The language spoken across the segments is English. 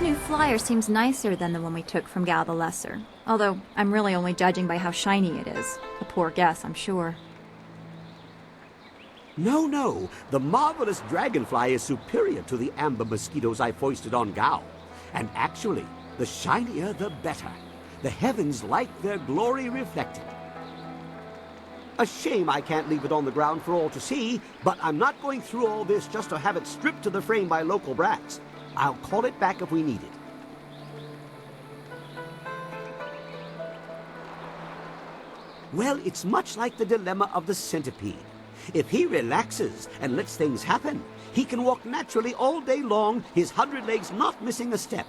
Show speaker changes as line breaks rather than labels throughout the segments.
new flyer seems nicer than the one we took from Gal the Lesser. Although, I'm really only judging by how shiny it is. A poor guess, I'm sure.
No, no. The marvelous dragonfly is superior to the amber mosquitoes I foisted on Gao. And actually, the shinier the better. The heavens like their glory reflected. A shame I can't leave it on the ground for all to see, but I'm not going through all this just to have it stripped to the frame by local brats. I'll call it back if we need it. Well, it's much like the dilemma of the centipede. If he relaxes and lets things happen, he can walk naturally all day long, his 100 legs not missing a step.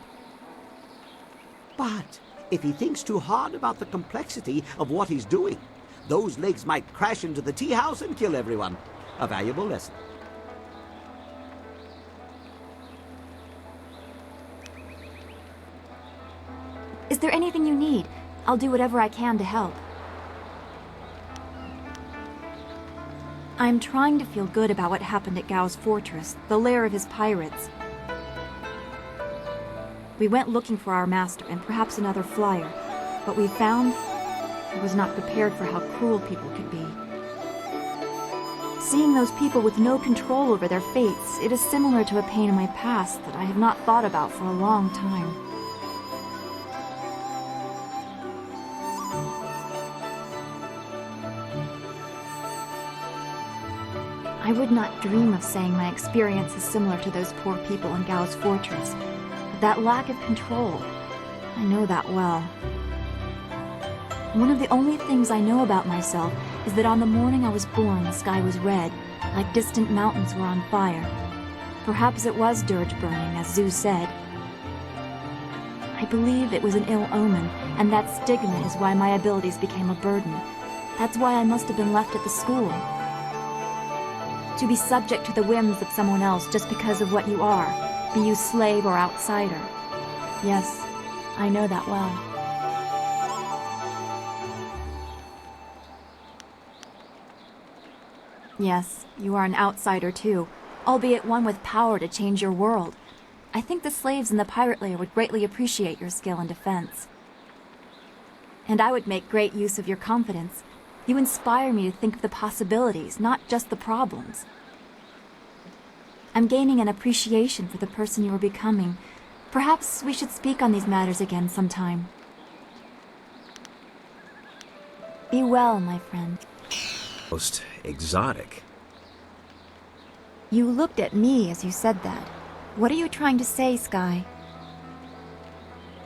But if he thinks too hard about the complexity of what he's doing, those legs might crash into the tea house and kill everyone. A valuable lesson.
Is there anything you need? I'll do whatever I can to help. I'm trying to feel good about what happened at Gao's fortress, the lair of his pirates. We went looking for our master and perhaps another flyer. What we found, I was not prepared for how cruel people could be. Seeing those people with no control over their fates, it is similar to a pain in my past that I have not thought about for a long time. I would not dream of saying my experience is similar to those poor people in Gao's fortress. But that lack of control, I know that well. One of the only things I know about myself is that on the morning I was born, the sky was red, like distant mountains were on fire. Perhaps it was dirge burning, as Zhu said. I believe it was an ill omen, and that stigma is why my abilities became a burden. That's why I must have been left at the school. To be subject to the whims of someone else just because of what you are, be you slave or outsider. Yes, I know that well. Yes, you are an outsider too, albeit one with power to change your world. I think the slaves in the pirate lair would greatly appreciate your skill in defense. And I would make great use of your confidence. You inspire me to think of the possibilities, not just the problems. I'm gaining an appreciation for the person you are becoming. Perhaps we should speak on these matters again sometime. Be well, my friend.
Most exotic.
You looked at me as you said that. What are you trying to say, Sky?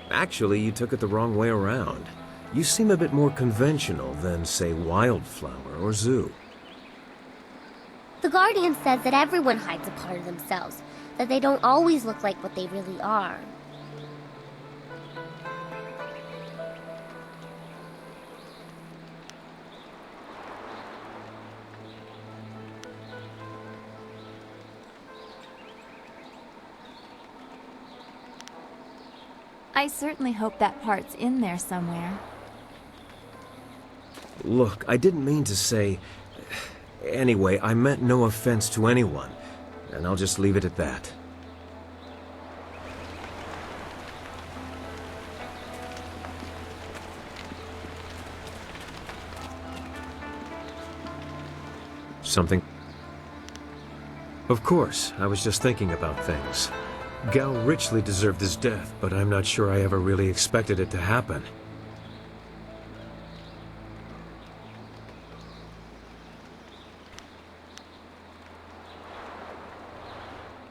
Actually, you took it the wrong way around. You seem a bit more conventional than, say, Wildflower or Zoo.
The Guardian says that everyone hides a part of themselves, that they don't always look like what they really are.
I certainly hope that part's in there somewhere.
Look, I didn't mean to say... Anyway, I meant no offense to anyone, and I'll just leave it at that. Something? Of course, I was just thinking about things. Gao richly deserved his death, but I'm not sure I ever really expected it to happen.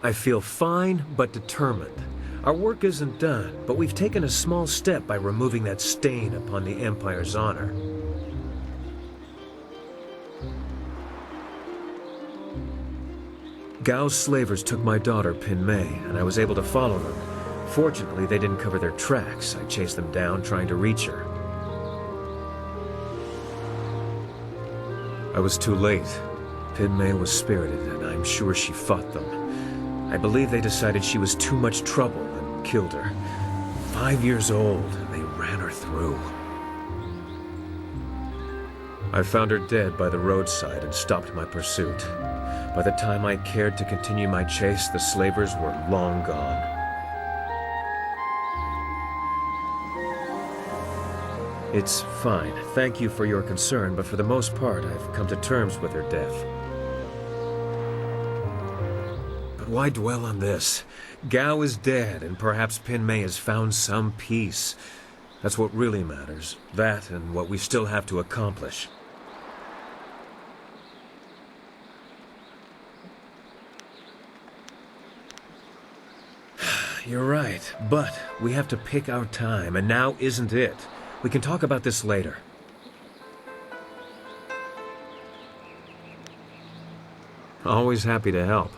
I feel fine, but determined. Our work isn't done, but we've taken a small step by removing that stain upon the Empire's honor. Gao's slavers took my daughter, Pin Mei, and I was able to follow them. Fortunately, they didn't cover their tracks. I chased them down, trying to reach her. I was too late. Pin Mei was spirited, and I'm sure she fought them. I believe they decided she was too much trouble and killed her. 5 years old, they ran her through. I found her dead by the roadside and stopped my pursuit. By the time I cared to continue my chase, the slavers were long gone. It's fine. Thank you for your concern, but for the most part, I've come to terms with her death. But why dwell on this? Gao is dead, and perhaps Pinmei has found some peace. That's what really matters. That and what we still have to accomplish. You're right, but we have to pick our time, and now isn't it. We can talk about this later. Always happy to help.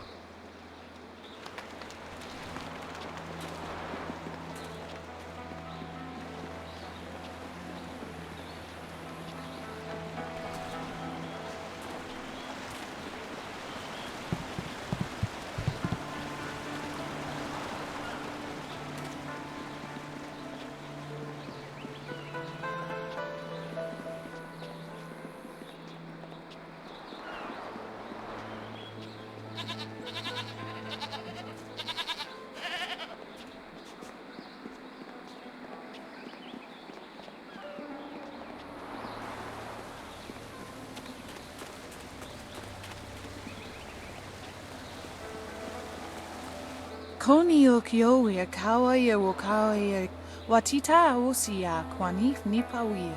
Konio kioia kawaia wo kawaia watita osia kwanif nipawia.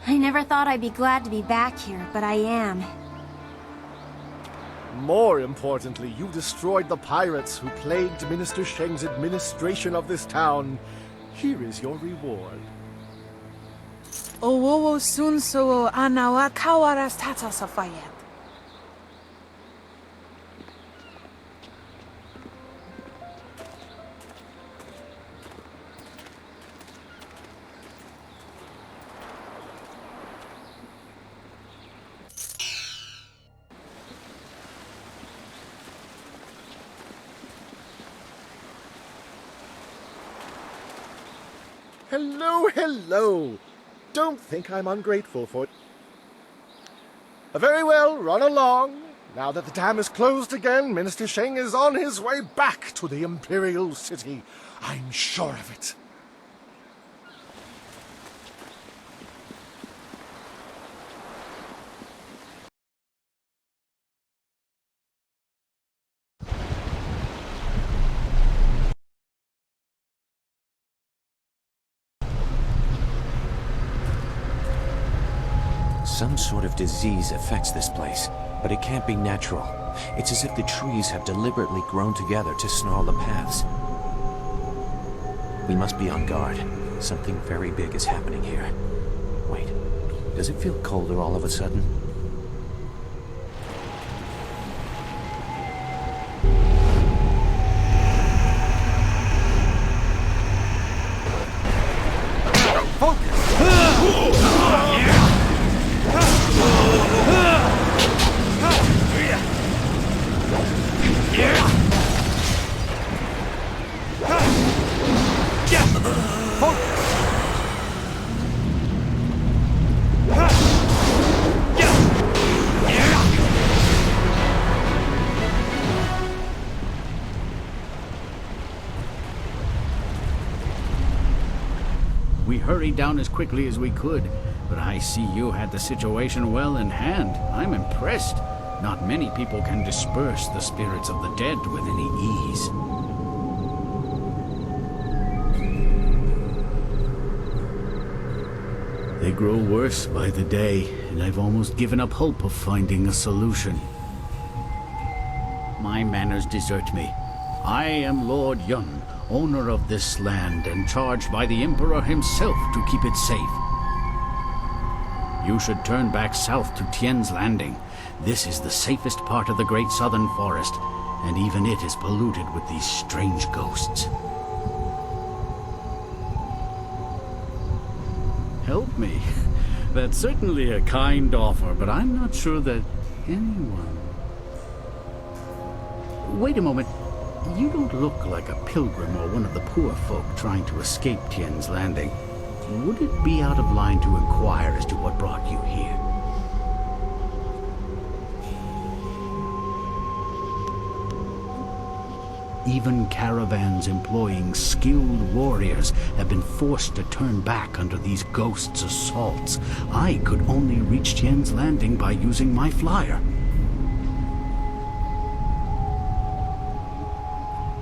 I never thought I'd be glad to be back here, but I am.
More importantly, you destroyed the pirates who plagued Minister Sheng's administration of this town. Here is your reward.
Owowo sun so anawa kawaras tata safayet.
Hello, hello! Don't think I'm ungrateful for it. Very well, run along. Now that the dam is closed again, Minister Sheng is on his way back to the Imperial City. I'm sure of it.
Some sort of disease affects this place, but it can't be natural. It's as if the trees have deliberately grown together to snarl the paths. We must be on guard. Something very big is happening here. Wait, does it feel colder all of a sudden?
We hurried down as quickly as we could, but I see you had the situation well in hand. I'm impressed. Not many people can disperse the spirits of the dead with any ease. They grow worse by the day, and I've almost given up hope of finding a solution. My manners desert me. I am Lord Yun, owner of this land, and charged by the Emperor himself to keep it safe. You should turn back south to Tien's Landing. This is the safest part of the Great Southern Forest, and even it is polluted with these strange ghosts. Help me? That's certainly a kind offer, but I'm not sure that anyone... Wait a moment. You don't look like a pilgrim or one of the poor folk trying to escape Tien's Landing. Would it be out of line to inquire as to what brought you here? Even caravans employing skilled warriors have been forced to turn back under these ghosts' assaults. I could only reach Tien's Landing by using my flyer.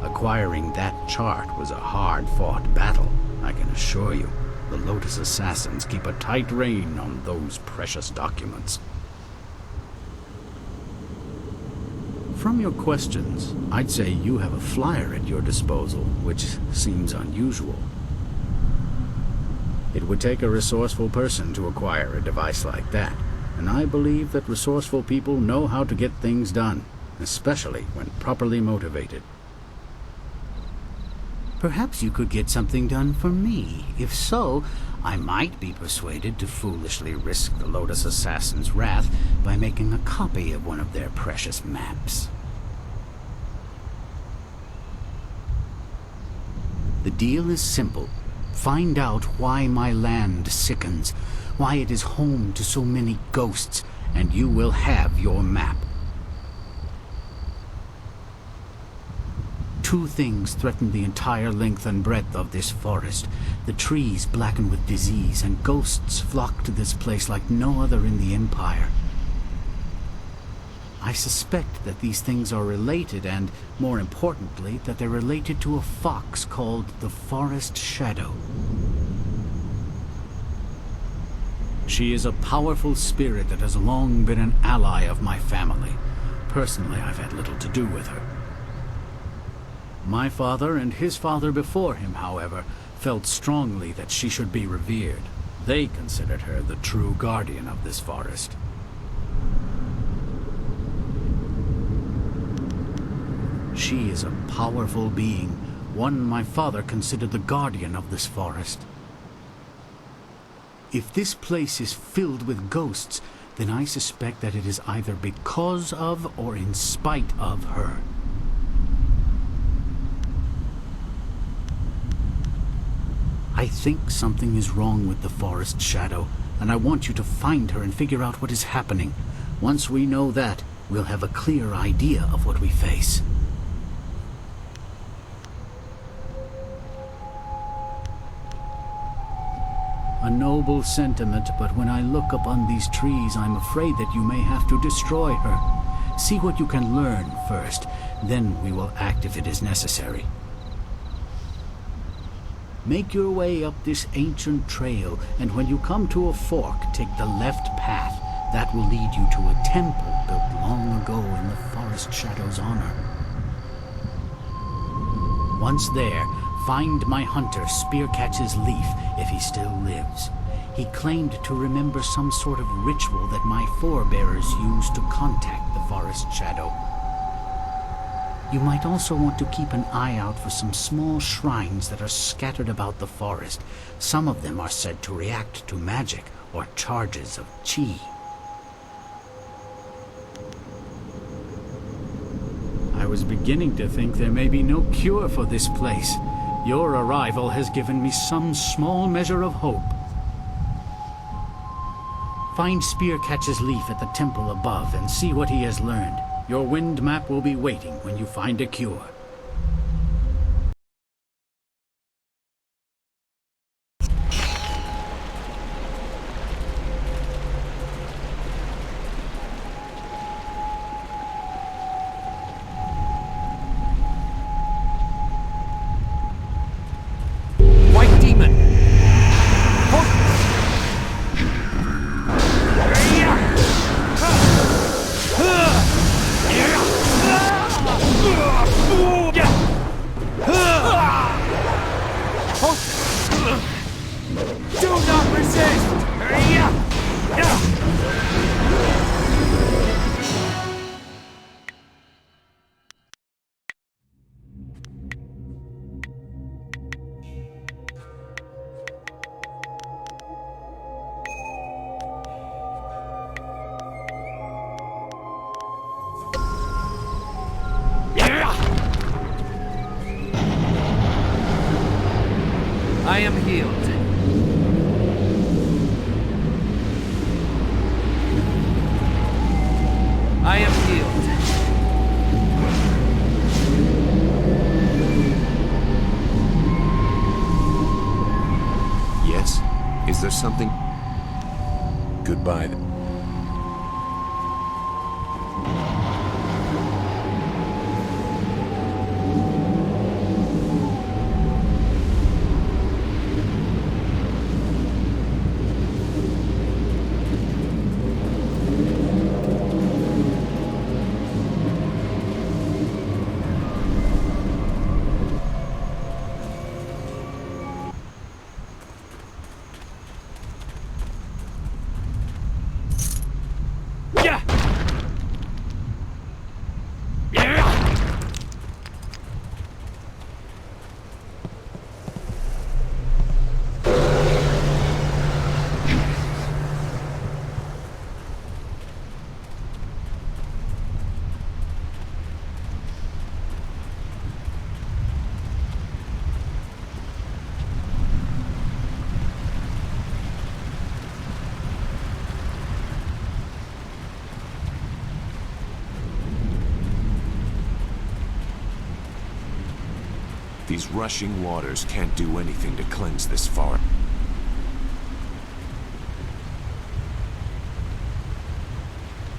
Acquiring that chart was a hard-fought battle, I can assure you. The Lotus Assassins keep a tight rein on those precious documents. From your questions, I'd say you have a flyer at your disposal, which seems unusual. It would take a resourceful person to acquire a device like that, and I believe that resourceful people know how to get things done, especially when properly motivated. Perhaps you could get something done for me. If so, I might be persuaded to foolishly risk the Lotus Assassin's wrath by making a copy of one of their precious maps. The deal is simple. Find out why my land sickens, why it is home to so many ghosts, and you will have your map. Two things threaten the entire length and breadth of this forest. The trees blacken with disease, and ghosts flock to this place like no other in the Empire. I suspect that these things are related, and, more importantly, that they're related to a fox called the Forest Shadow. She is a powerful spirit that has long been an ally of my family. Personally, I've had little to do with her. My father and his father before him, however, felt strongly that she should be revered. They considered her the true guardian of this forest. She is a powerful being, one my father considered the guardian of this forest. If this place is filled with ghosts, then I suspect that it is either because of or in spite of her. I think something is wrong with the Forest Shadow, and I want you to find her and figure out what is happening. Once we know that, we'll have a clear idea of what we face. A noble sentiment, but when I look upon these trees, I'm afraid that you may have to destroy her. See what you can learn first, then we will act if it is necessary. Make your way up this ancient trail, and when you come to a fork, take the left path. That will lead you to a temple built long ago in the Forest Shadow's honor. Once there, find my hunter Spearcatch's Leaf if he still lives. He claimed to remember some sort of ritual that my forebears used to contact the Forest Shadow. You might also want to keep an eye out for some small shrines that are scattered about the forest. Some of them are said to react to magic or charges of chi. I was beginning to think there may be no cure for this place. Your arrival has given me some small measure of hope. Find Spearcatch's Leaf at the temple above and see what he has learned. Your wind map will be waiting when you find a cure.
White demon! Do not resist! I am healed. I am healed.
there something... Goodbye. These rushing waters can't do anything to cleanse this forest.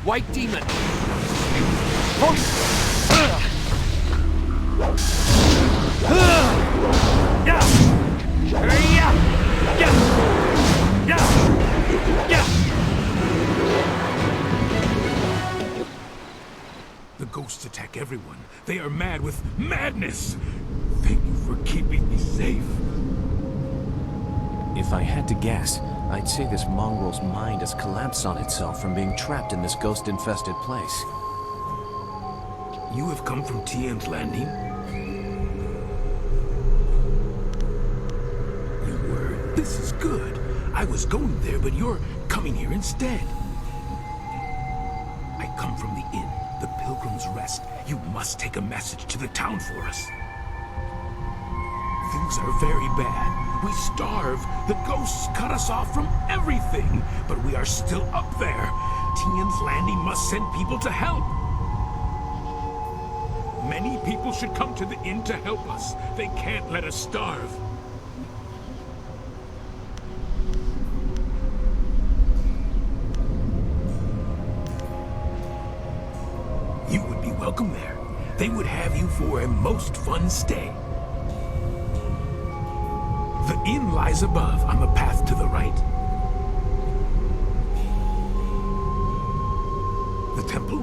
White demon!
The ghosts attack everyone. They are mad with madness. Thank you for keeping me safe.
If I had to guess, I'd say this mongrel's mind has collapsed on itself from being trapped in this ghost-infested place.
You have come from Tian's Landing? You were. This is good. I was going there, but you're coming here instead. I come from the inn, the Pilgrim's Rest. You must take a message to the town for us. Things are very bad. We starve. The ghosts cut us off from everything. But we are still up there. Tian's Landing must send people to help. Many people should come to the inn to help us. They can't let us starve. You would be welcome there. They would have you for a most fun stay. The inn lies above, on the path to the right. The temple?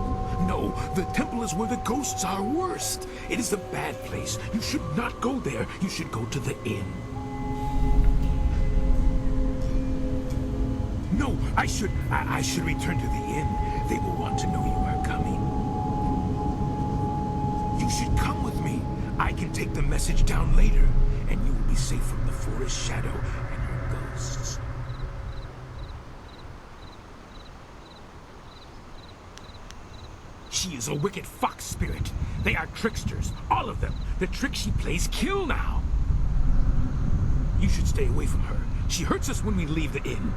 No, the temple is where the ghosts are worst. It is a bad place. You should not go there. You should go to the inn. No, I should return to the inn. They will want to know you are coming. You should come with me. I can take the message down later, and you will be safe from the forest shadow and your ghosts. She is a wicked fox spirit. They are tricksters, all of them. The tricks she plays kill now. You should stay away from her. She hurts us when we leave the inn.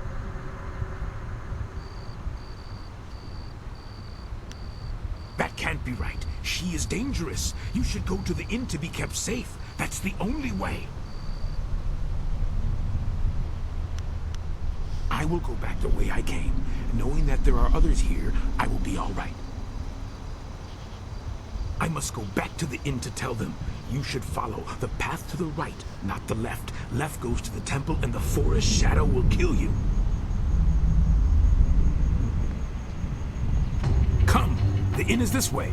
That can't be right. She is dangerous. You should go to the inn to be kept safe. That's the only way. I will go back the way I came. Knowing that there are others here, I will be all right. I must go back to the inn to tell them. You should follow the path to the right, not the left. Left goes to the temple, and the forest shadow will kill you. Come! The inn is this way.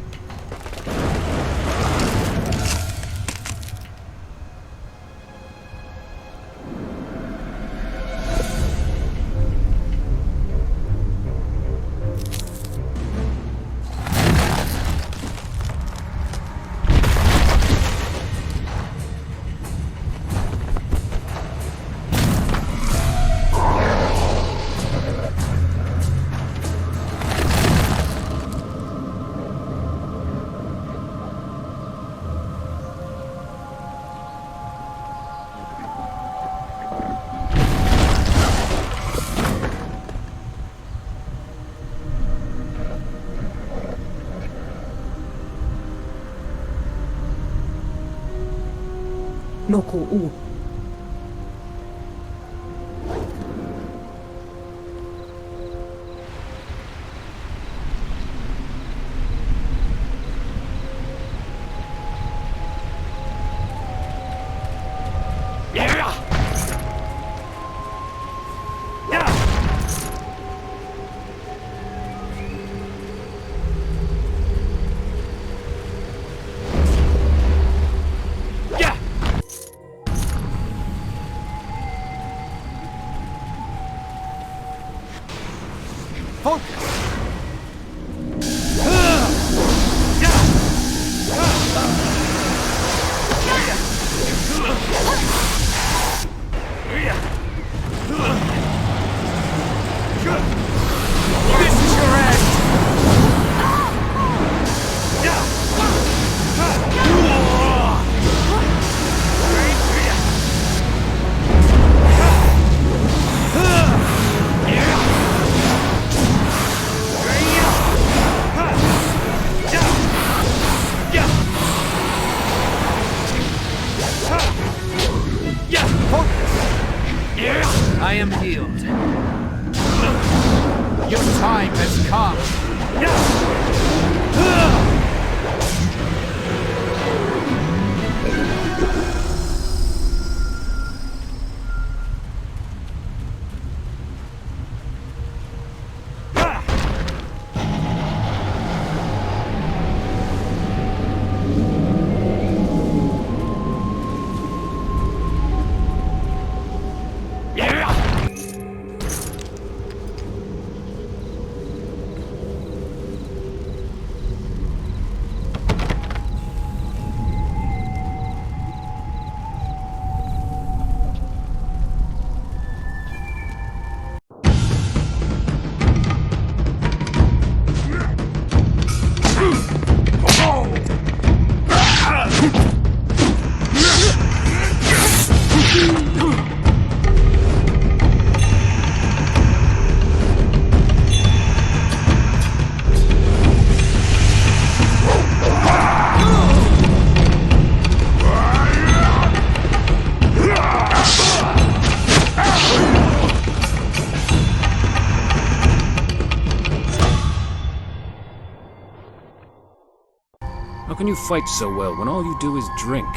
How can you fight so well when all you do is drink?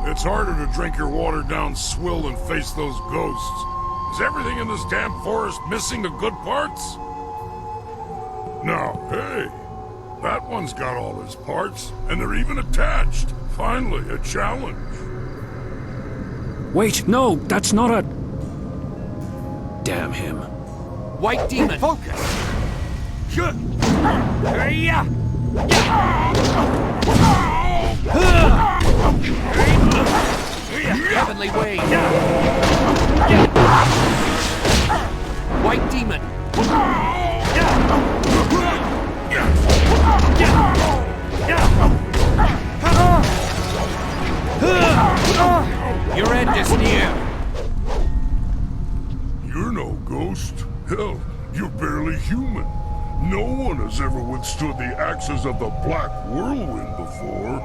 It's harder to drink your watered-down swill and face those ghosts. Is everything in this damn forest missing the good parts? No, hey, that one's got all his parts, and they're even attached. Finally, a challenge.
Wait, no, that's not a... Damn him.
White demon! Focus! Heavenly wave! White demon! Your end is near!
You're no ghost. Hell, you're barely human. No one has ever withstood the axes of the Black Whirlwind before.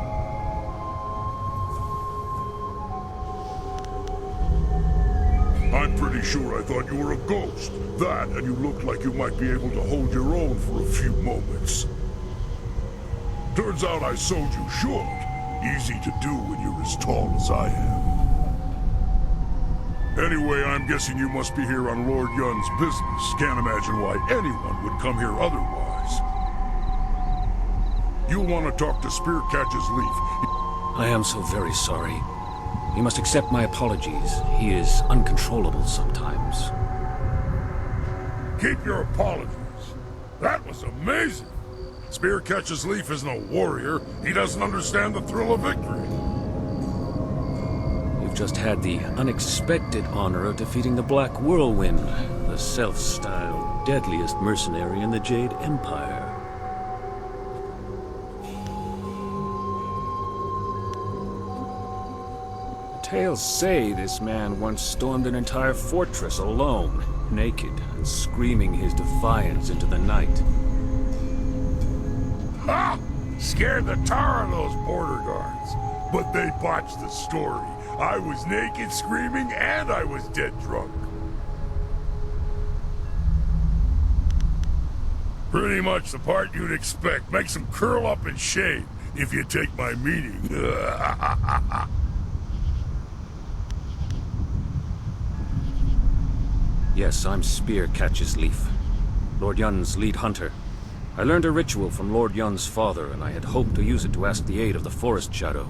I'm pretty sure I thought you were a ghost. That, and you looked like you might be able to hold your own for a few moments. Turns out I sold you short. Easy to do when you're as tall as I am. Anyway, I'm guessing you must be here on Lord Yun's business. Can't imagine why anyone would come here otherwise. You'll want to talk to Spearcatch's Leaf.
I am so very sorry. You must accept my apologies. He is uncontrollable sometimes.
Keep your apologies. That was amazing. Spearcatch's Leaf is no warrior. He doesn't understand the thrill of victory.
You've just had the unexpected honor of defeating the Black Whirlwind, the self-styled deadliest mercenary in the Jade Empire. Tales say this man once stormed an entire fortress alone, naked and screaming his defiance into the night.
Ha! Scared the tar of those border guards. But they botched the story. I was naked, screaming, and I was dead drunk. Pretty much the part you'd expect. Makes them curl up in shame, if you take my meaning.
Yes, I'm Spearcatch's Leaf, Lord Yun's lead hunter. I learned a ritual from Lord Yun's father, and I had hoped to use it to ask the aid of the Forest Shadow.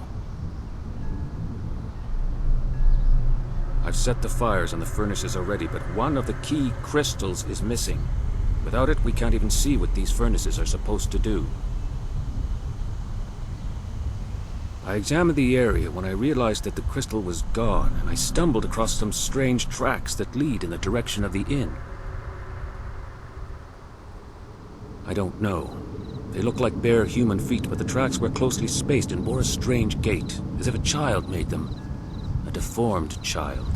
I've set the fires and the furnaces already, but one of the key crystals is missing. Without it, we can't even see what these furnaces are supposed to do. I examined the area when I realized that the crystal was gone, and I stumbled across some strange tracks that lead in the direction of the inn. I don't know. They look like bare human feet, but the tracks were closely spaced and bore a strange gait, as if a child made them. A deformed child.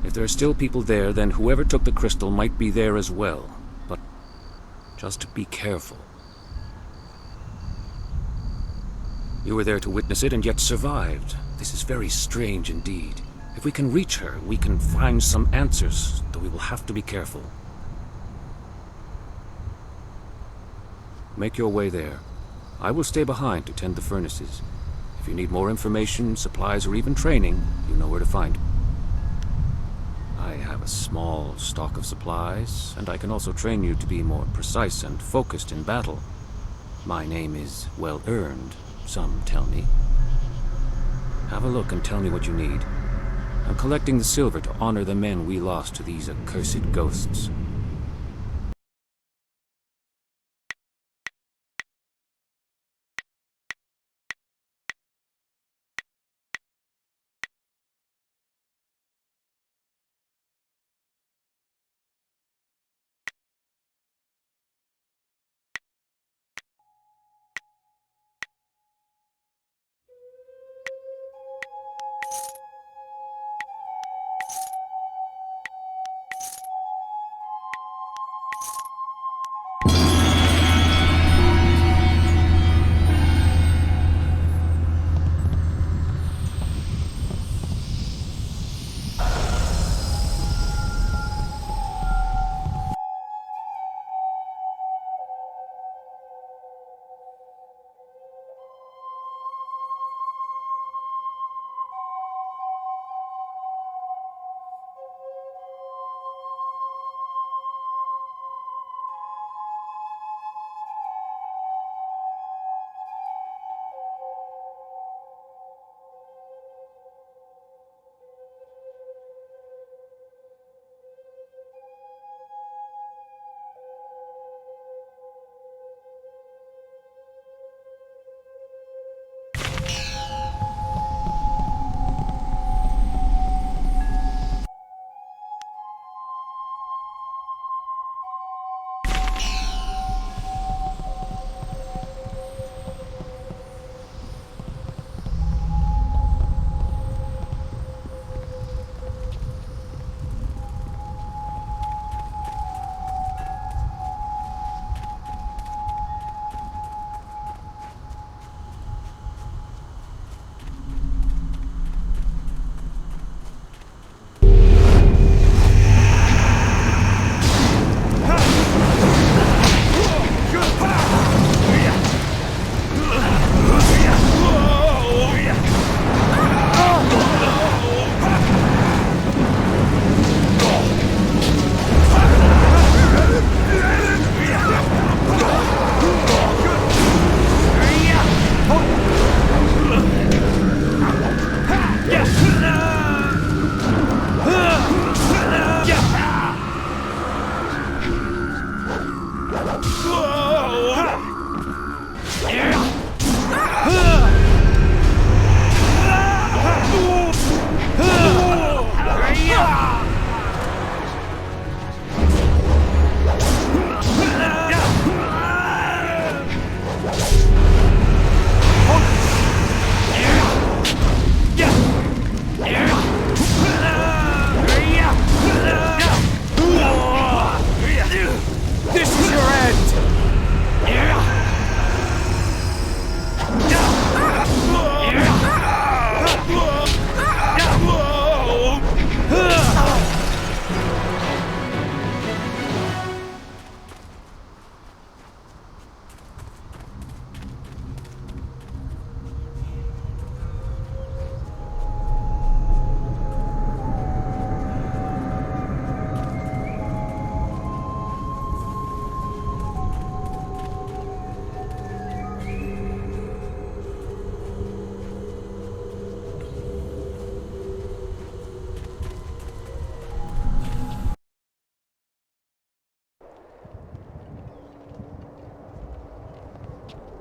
If there are still people there, then whoever took the crystal might be there as well. But just be careful. You were there to witness it and yet survived. This is very strange indeed. If we can reach her, we can find some answers, though we will have to be careful. Make your way there. I will stay behind to tend the furnaces. If you need more information, supplies, or even training, you know where to find me. I have a small stock of supplies, and I can also train you to be more precise and focused in battle. My name is well earned, some tell me. Have a look and tell me what you need. I'm collecting the silver to honor the men we lost to these accursed ghosts.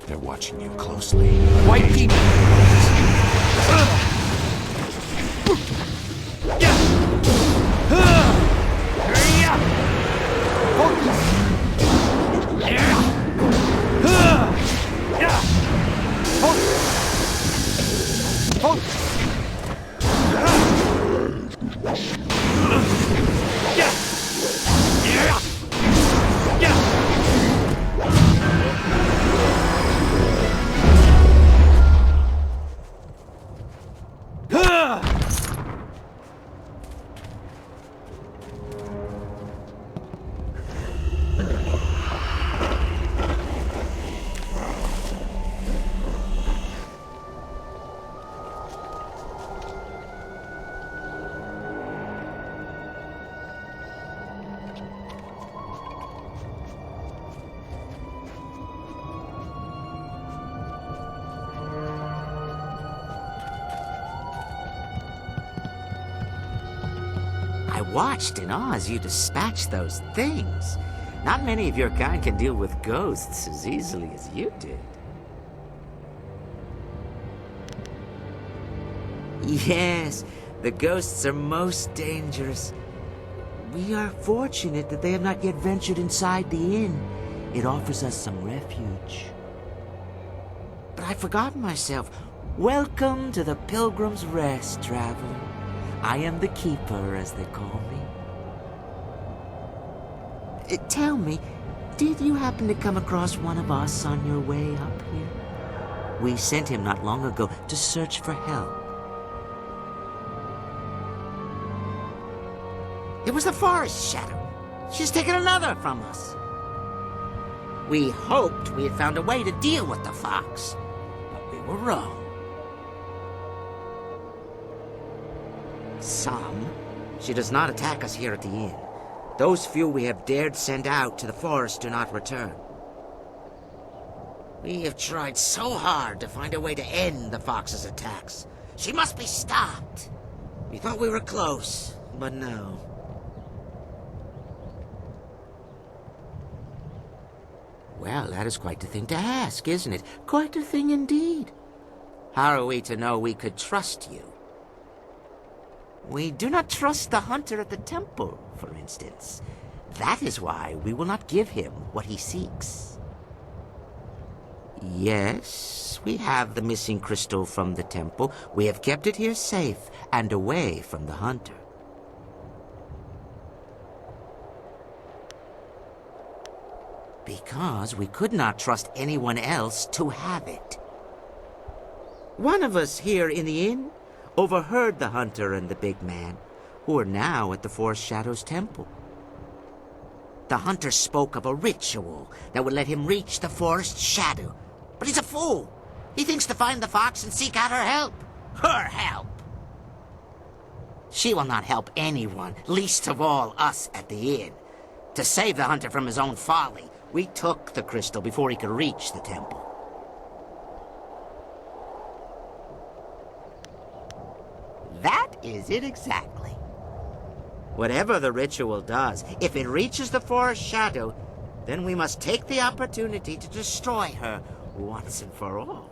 They're watching you closely.
White people!
I watched in awe as you dispatched those things. Not many of your kind can deal with ghosts as easily as you did. Yes, the ghosts are most dangerous. We are fortunate that they have not yet ventured inside the inn. It offers us some refuge. But I've forgotten myself. Welcome to the Pilgrim's Rest, traveler. I am the Keeper, as they call me. Tell me, did you happen to come across one of us on your way up here? We sent him not long ago to search for help. It was the Forest Shadow. She's taken another from us. We hoped we had found a way to deal with the fox, but we were wrong. She does not attack us here at the inn. Those few we have dared send out to the forest do not return. We have tried so hard to find a way to end the fox's attacks. She must be stopped. We thought we were close, but no. Well, that is quite a thing to ask, isn't it? Quite a thing indeed. How are we to know we could trust you? We do not trust the hunter at the temple, for instance. That is why we will not give him what he seeks. Yes, we have the missing crystal from the temple. We have kept it here safe and away from the hunter. Because we could not trust anyone else to have it. One of us here in the inn overheard the hunter and the big man, who are now at the Forest Shadow's temple. The hunter spoke of a ritual that would let him reach the Forest Shadow. But he's a fool. He thinks to find the fox and seek out her help. Her help! She will not help anyone, least of all us at the inn. To save the hunter from his own folly, we took the crystal before he could reach the temple. That is it exactly. Whatever the ritual does, if it reaches the Forest Shadow, then we must take the opportunity to destroy her once and for all.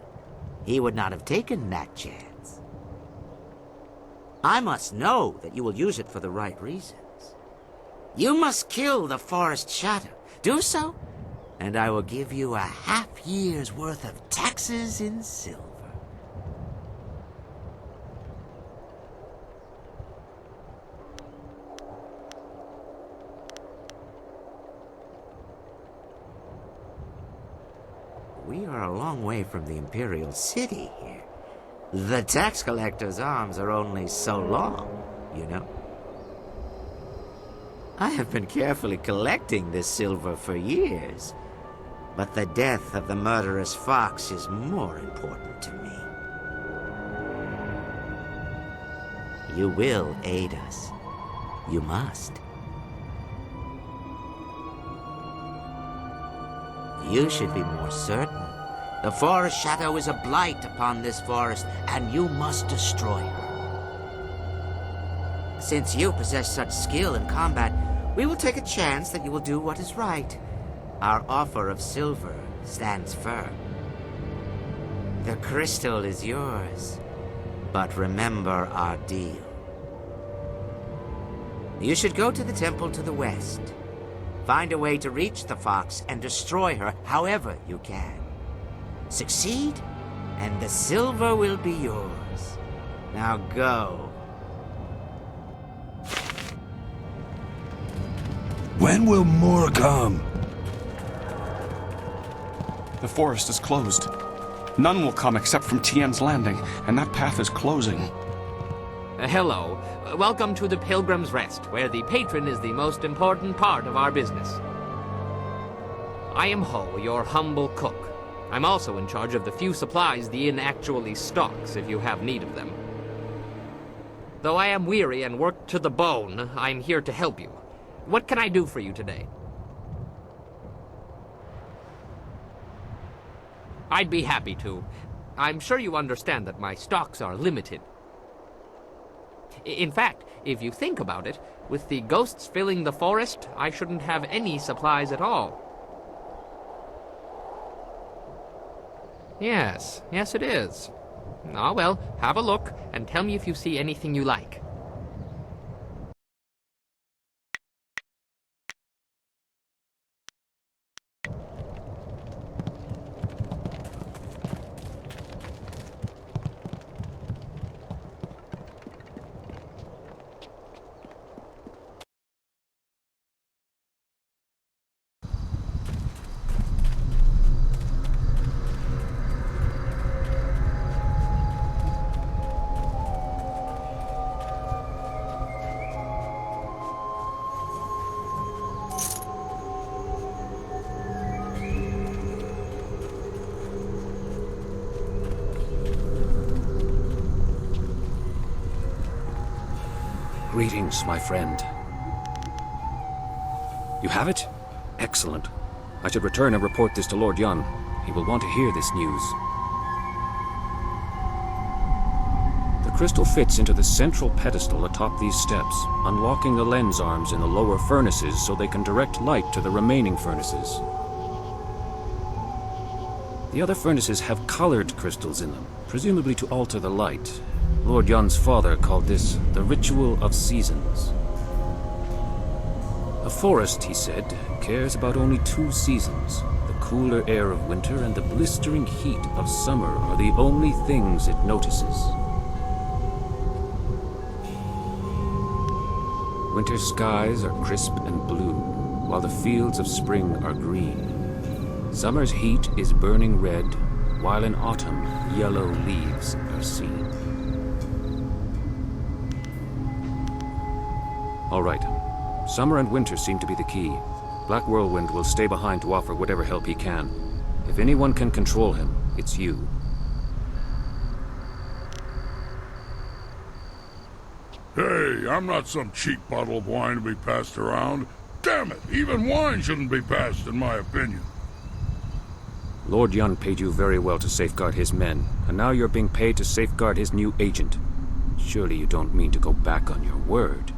He would not have taken that chance. I must know that you will use it for the right reasons. You must kill the Forest Shadow. Do so, and I will give you a half-year's worth of taxes in silver. We are a long way from the Imperial City here. The tax collector's arms are only so long, you know. I have been carefully collecting this silver for years, but the death of the murderous fox is more important to me. You will aid us. You must. You should be more certain. The Forest Shadow is a blight upon this forest, and you must destroy her. Since you possess such skill in combat, we will take a chance that you will do what is right. Our offer of silver stands firm. The crystal is yours. But remember our deal. You should go to the temple to the west. Find a way to reach the fox and destroy her however you can. Succeed, and the silver will be yours. Now go.
When will more come?
The forest is closed. None will come except from Tien's Landing, and that path is closing.
Hello. Welcome to the Pilgrim's Rest, where the patron is the most important part of our business. I am Ho, your humble cook. I'm also in charge of the few supplies the inn actually stocks, if you have need of them. Though I am weary and worked to the bone, I'm here to help you. What can I do for you today? I'd be happy to. I'm sure you understand that my stocks are limited. In fact, if you think about it, with the ghosts filling the forest, I shouldn't have any supplies at all. Yes it is. Ah, well, have a look and tell me if you see anything you like.
Greetings, my friend. You have it? Excellent. I should return and report this to Lord Yun. He will want to hear this news. The crystal fits into the central pedestal atop these steps, unlocking the lens arms in the lower furnaces so they can direct light to the remaining furnaces. The other furnaces have colored crystals in them, presumably to alter the light. Lord Yun's father called this the ritual of seasons. A forest, he said, cares about only 2 seasons. The cooler air of winter and the blistering heat of summer are the only things it notices. Winter skies are crisp and blue, while the fields of spring are green. Summer's heat is burning red, while in autumn, yellow leaves are seen. All right. Summer and winter seem to be the key. Black Whirlwind will stay behind to offer whatever help he can. If anyone can control him, it's you.
Hey, I'm not some cheap bottle of wine to be passed around. Damn it, even wine shouldn't be passed, in my opinion.
Lord Yun paid you very well to safeguard his men, and now you're being paid to safeguard his new agent. Surely you don't mean to go back on your word.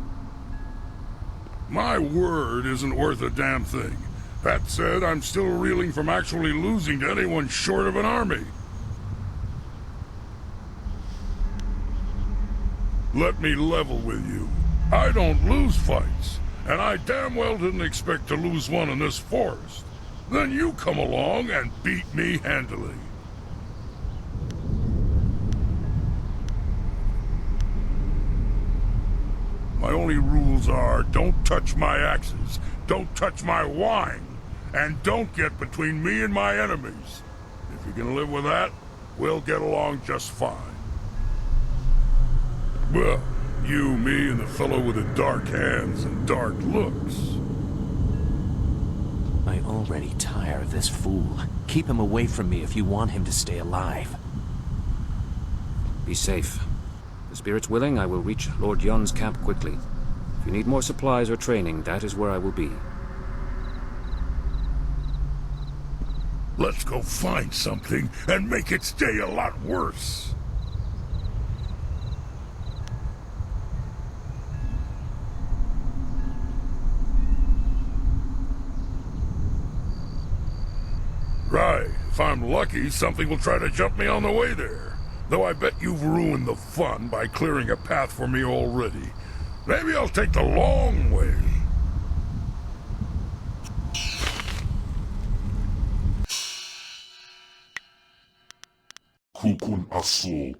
My word isn't worth a damn thing. That said, I'm still reeling from actually losing to anyone short of an army. Let me level with you. I don't lose fights, and I damn well didn't expect to lose one in this forest. Then you come along and beat me handily. My only rules are, don't touch my axes, don't touch my wine, and don't get between me and my enemies. If you can live with that, we'll get along just fine. Well, you, me, and the fellow with the dark hands and dark looks.
I already tire of this fool. Keep him away from me if you want him to stay alive.
Be safe. The spirit's willing, I will reach Lord Yun's camp quickly. If you need more supplies or training, that is where I will be.
Let's go find something and make it stay a lot worse. Right, If I'm lucky, something will try to jump me on the way there. Though I bet you've ruined the fun by clearing a path for me already. Maybe I'll take the long way.
Kukun Asul.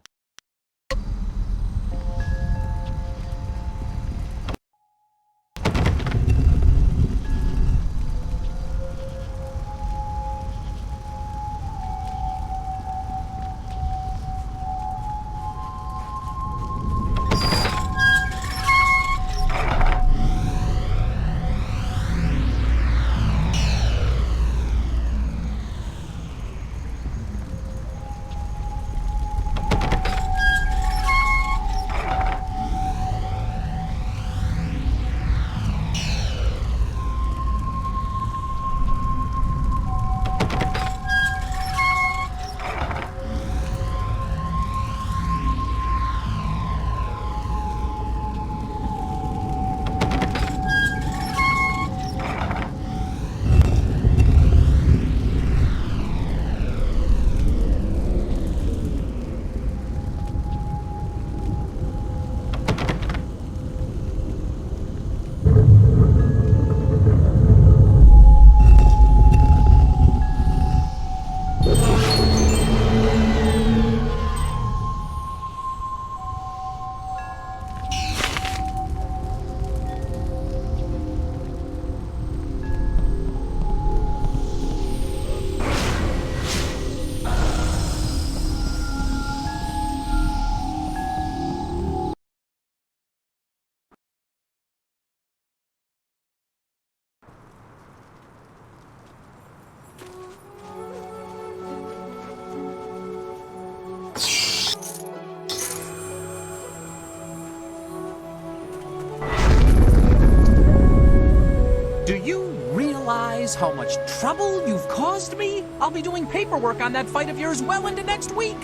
Do you realize how much trouble you've caused me? I'll be doing paperwork on that fight of yours well into next week.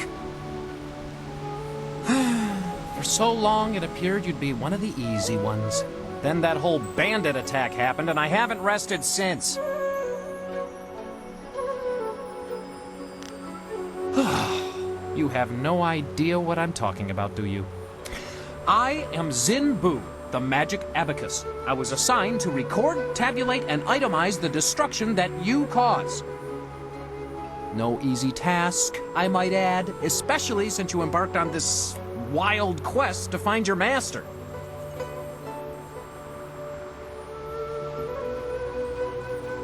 For so long, it appeared you'd be one of the easy ones. Then that whole bandit attack happened, and I haven't rested since. You have no idea what I'm talking about, do you? I am Zin Bu, the magic abacus. I was assigned to record, tabulate, and itemize the destruction that you cause. No easy task, I might add, especially since you embarked on this wild quest to find your master.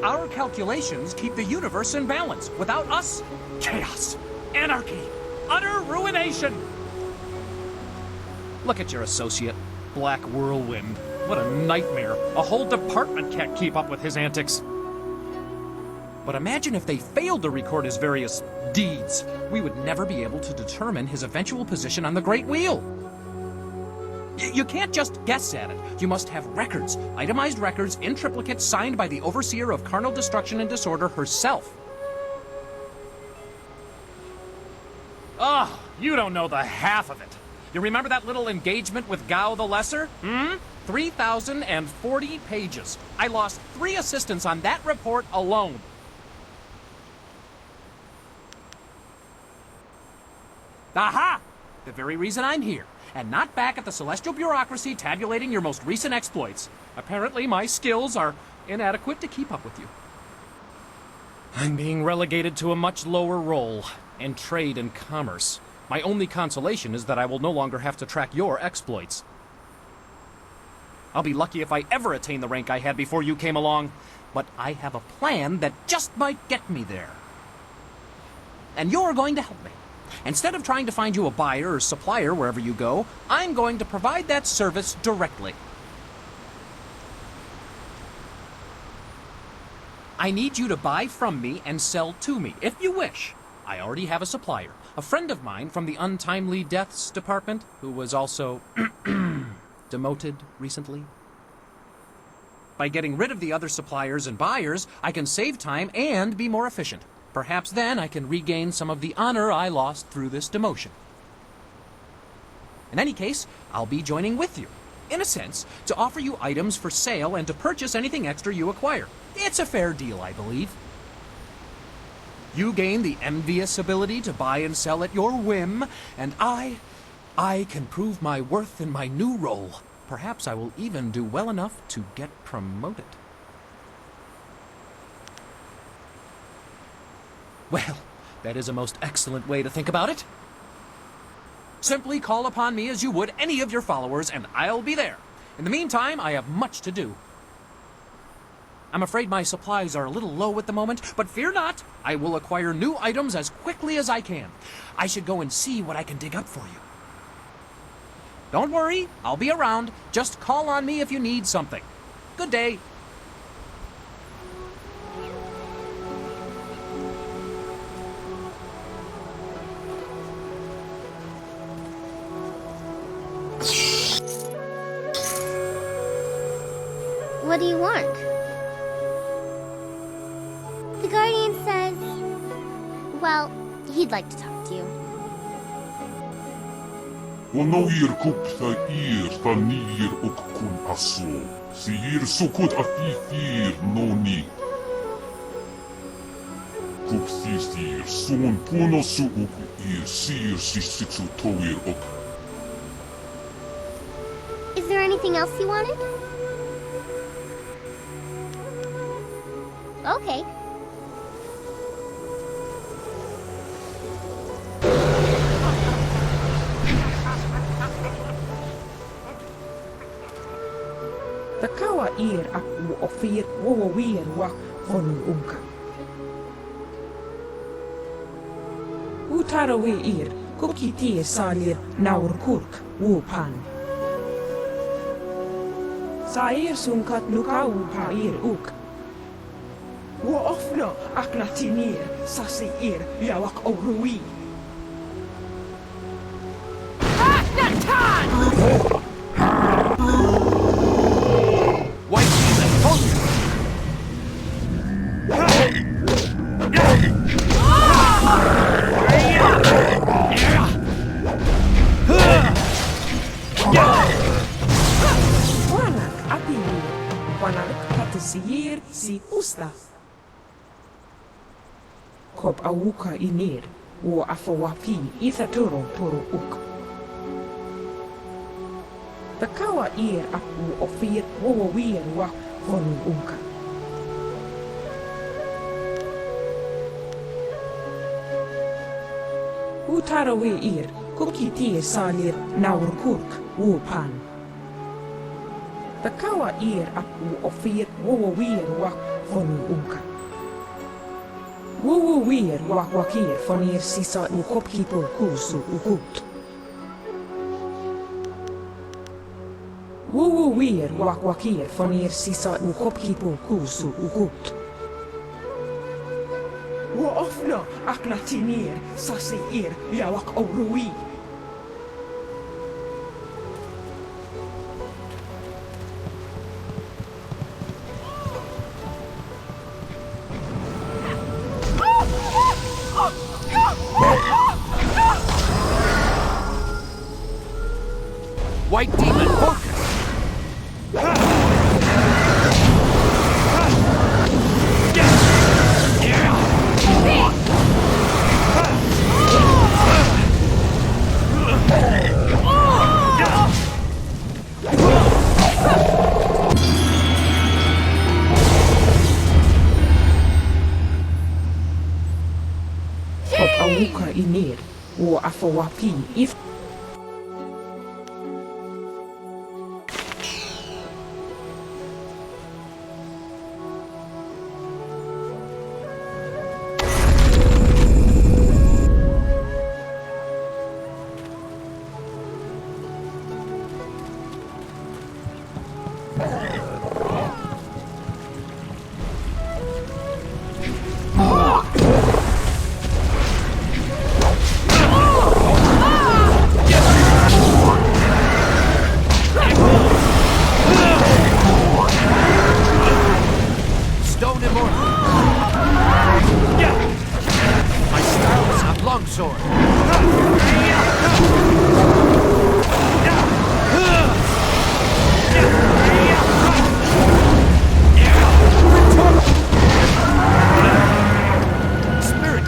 Our calculations keep the universe in balance. Without us, chaos, anarchy, utter ruination. Look at your associate, Black Whirlwind. What a nightmare. A whole department can't keep up with his antics. But imagine if they failed to record his various deeds. We would never be able to determine his eventual position on the Great Wheel. You can't just guess at it. You must have records, itemized records in triplicate signed by the Overseer of Carnal Destruction and Disorder herself. Oh, you don't know the half of it. You remember that little engagement with Gao the Lesser? 3,040 pages. I lost 3 assistants on that report alone. Aha! The very reason I'm here, and not back at the Celestial Bureaucracy tabulating your most recent exploits. Apparently my skills are inadequate to keep up with you. I'm being relegated to a much lower role in trade and commerce. My only consolation is that I will no longer have to track your exploits. I'll be lucky if I ever attain the rank I had before you came along, but I have a plan that just might get me there. And you're going to help me. Instead of trying to find you a buyer or supplier wherever you go, I'm going to provide that service directly. I need you to buy from me and sell to me, if you wish. I already have a supplier, a friend of mine from the Untimely Deaths Department, who was also demoted recently. By getting rid of the other suppliers and buyers, I can save time and be more efficient. Perhaps then I can regain some of the honor I lost through this demotion. In any case, I'll be joining with you, in a sense, to offer you items for sale and to purchase anything extra you acquire. It's a fair deal, I believe. You gain the envious ability to buy and sell at your whim, and I can prove my worth in my new role. Perhaps I will even do well enough to get promoted. Well, that is a most excellent way to think about it. Simply call upon me as you would any of your followers, and I'll be there. In the meantime, I have much to do. I'm afraid my supplies are a little low at the moment, but fear not, I will acquire new items as quickly as I can. I should go and see what I can dig up for you. Don't worry, I'll be around. Just call on me if you need something. Good day.
What do you want? The Guardian says... Well, he'd like to talk to you.
ونوير كوب ثائر ثانير أكون أصو سير سكوت أثيثير نوني كوب ثيثير سون بونو سوء إير سير سيسكسو توير أك.
Is there anything else you wanted? Okay.
Takawa ir aku ofir wowowir wa fonu unka. Utarawe ir kukiti salir naur kurk wupan. Sair sunkat lukau pa ir uk. Wo ofno aknatinir sasi ir yawak orui. Aknatan!
White demon, focus!
Wanak atinir, wanak katisir si usta. Kop awuka inir, wo afawapi ithaturo puro uk. Takawa ir aku ofir wowowir wa fonu unka. Utarawe ir kukiti salir naur kurk wupan. Takawa ir aku ofir wowowir wa fonu unka. Wowowir wa wakir fonir sisa ukopkipo kusu ukut. Wowowir wakwakir fonir sisa ukopkipo kusu ukut. Wo ofno aknatinir sasi ir yawak orui.
White demon, focus!
Kop awuka inir, wo afawapi if.
Stone immortal! My stylus have longsword! Spirit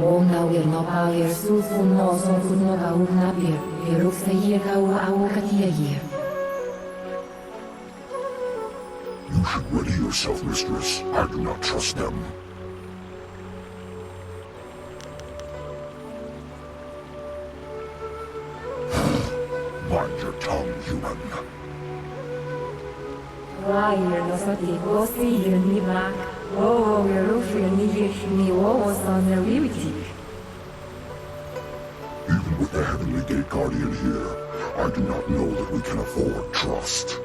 Ona wirno pauir sulfun no son kunno gau napir, iruk sayir gau au katiyir.
You should ready yourself, mistress. I do not trust them. Mind your tongue, human.
Wair no sati gosi ni back. Oh, iruk ni was on the rivity.
Even with the Heavenly Gate Guardian here, I do not know that we can afford trust.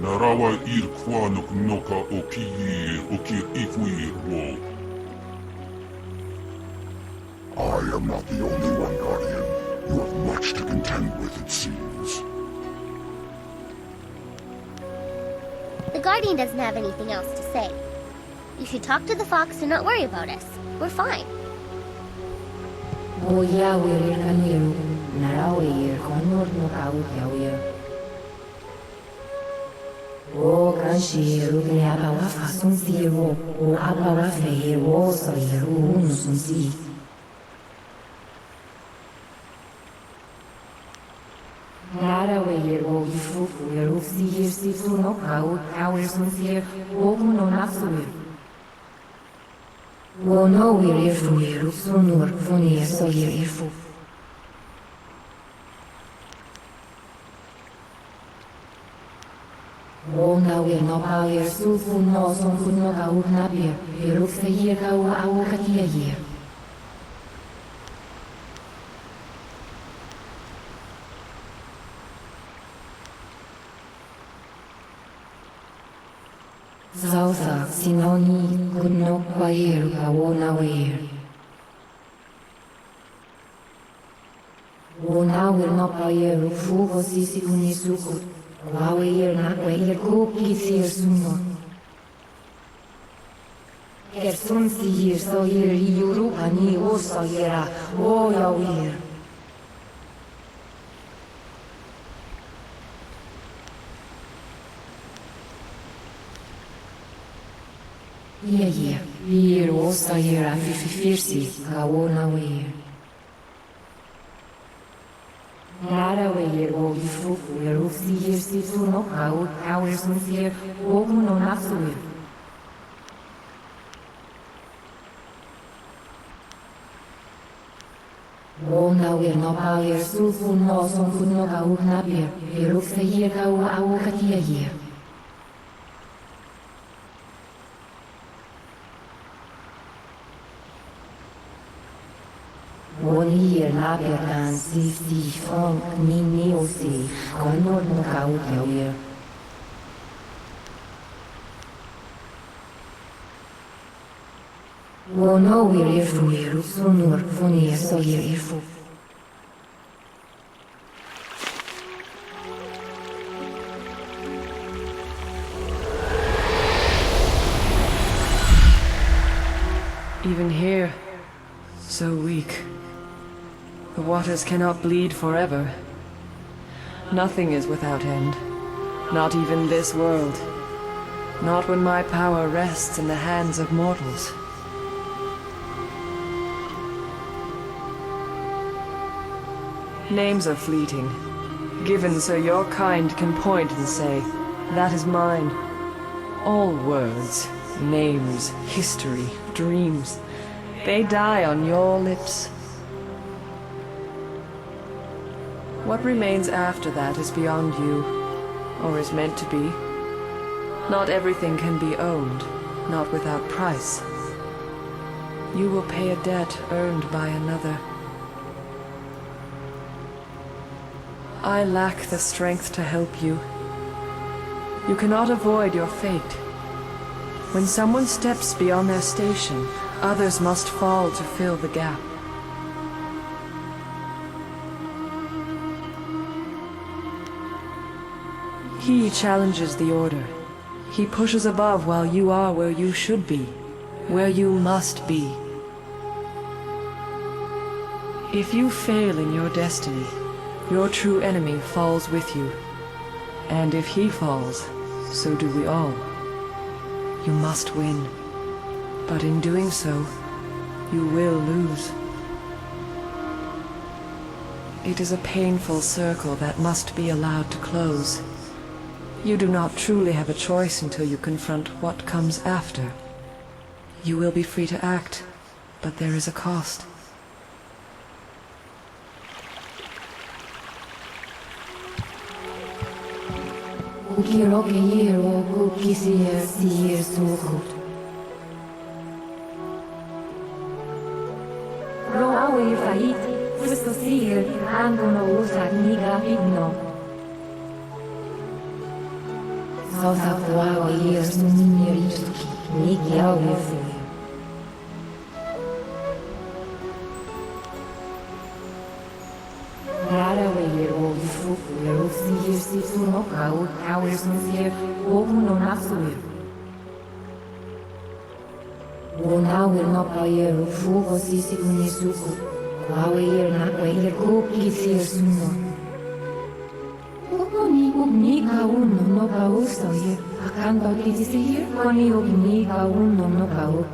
Narawa ir kwanuk noka okir ifui wo.
I am not the only one, Guardian. You have much to contend with, it seems.
The Guardian doesn't have anything else to say. You should talk to the fox and not worry about us. We're fine.
Oh, yeah, we're in Narawir, Conor no out Yawir. Oh, Ganshi, Rugni Abawafa, Sun Zero, O Abawafe, was a Yeru, Sun Sea. Narawir, O Yifu, Yerufi, Sifu, no Kau, Tower Sun Seer, O no Natsuir. O no, we're Irfu, Yerusunur, Funir, so you're Irfu. Oh, now we're no power, Sulfu, no, son could not out Napier, Iruk sayir gau au katia. Zausa, Sinoni, could not quire gau na weir. Oh, now we're no power, Fugo sisi unisukut. Waweir na weir cookie seer suno. Kersun sihir so here Yurupani also yera, oh yawir. Yeah, here also yera fifirsi, kawona weir. Nara weir wo yifufu yerufi hirsi suno kau tower sunfir ogun no natsuir. Oh, now we're no power, sulfu no son could no kau napir, yeruk sayir kau au katia year. Here napir dan si fong ni osi, konor no kau yawir. Oh no, we're irfu yeru sunur funir so year irfu.
Even here, so weak. The waters cannot bleed forever. Nothing is without end. Not even this world. Not when my power rests in the hands of mortals. Names are fleeting, given so your kind can point and say, that is mine. All words, names, history, dreams, they die on your lips. What remains after that is beyond you, or is meant to be. Not everything can be owned, not without price. You will pay a debt earned by another. I lack the strength to help you. You cannot avoid your fate. When someone steps beyond their station, others must fall to fill the gap. He challenges the order. He pushes above while you are where you should be, where you must be. If you fail in your destiny, your true enemy falls with you. And if he falls, so do we all. You must win. But in doing so, you will lose. It is a painful circle that must be allowed to close. You do not truly have a choice until you confront what comes after. You will be free to act, but there is a cost.
Questo sia andono usat niga vidno. Sosa fuao years minierituki, niki auefu. Rara weir o ifufu, erosi hirsi turno kau, hours monsieur, oguno nasuir. Wonawir no paieru, fugo sisi kunisuku. Waweir na weir kuki sirsuno. Koni ubnika uno no pausoye. Akando kisir koni ubnika uno no pau.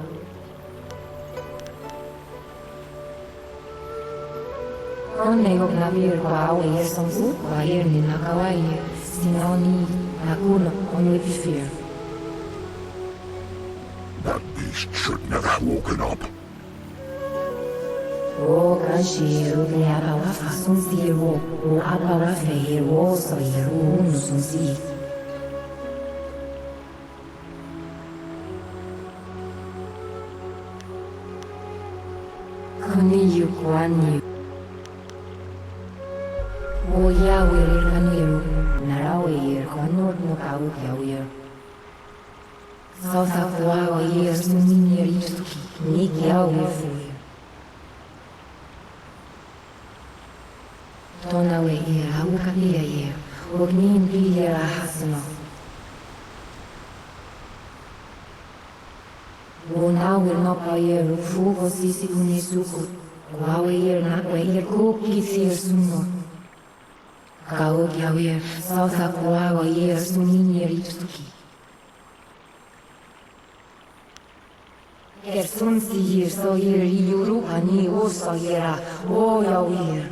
Kone obnavir waweir sonsu wair ni nakawaye. Sinoni nakuno only fear.
That beast should never have woken up.
O gancheiro de abawa façon zero, o abawa feiro so yero no sonsi. Koni yu kwani. O yawe kaniro, narawe yer konor no kau yawe. South of Wow years no minierituki, niki yawe fuya. Tonawe yer awukalia yer, ognin bilia ahasno. Wonawe no pa yer fugo sisi unisuku, kwawe yer nakwe yer kuki sir suno. Kaog yawe, South of Wow years no minierituki. Kersun sihir soyer yuru ani o soyera o yawir.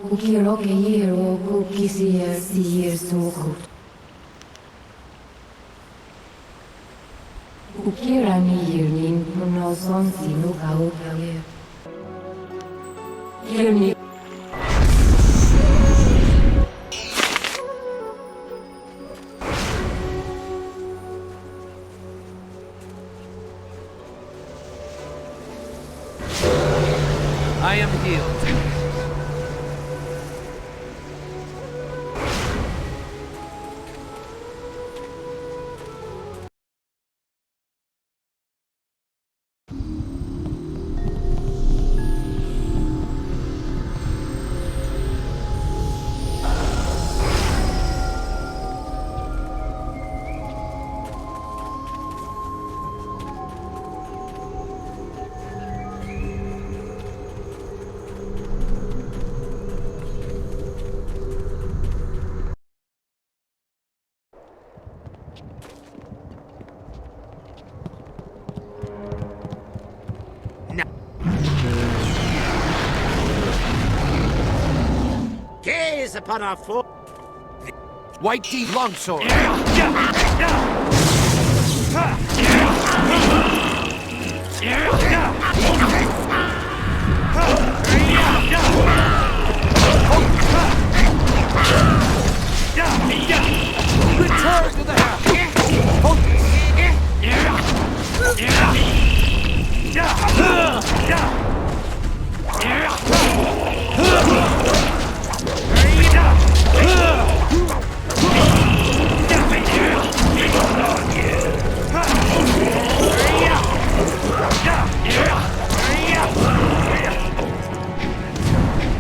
Ukiro ke yer o kuki sihir sukut. Ukira ni yer nin puno son sinu kau yawir. Yer ni
I am healed.
Gaze upon our four.
White Deep Longsword. Return to the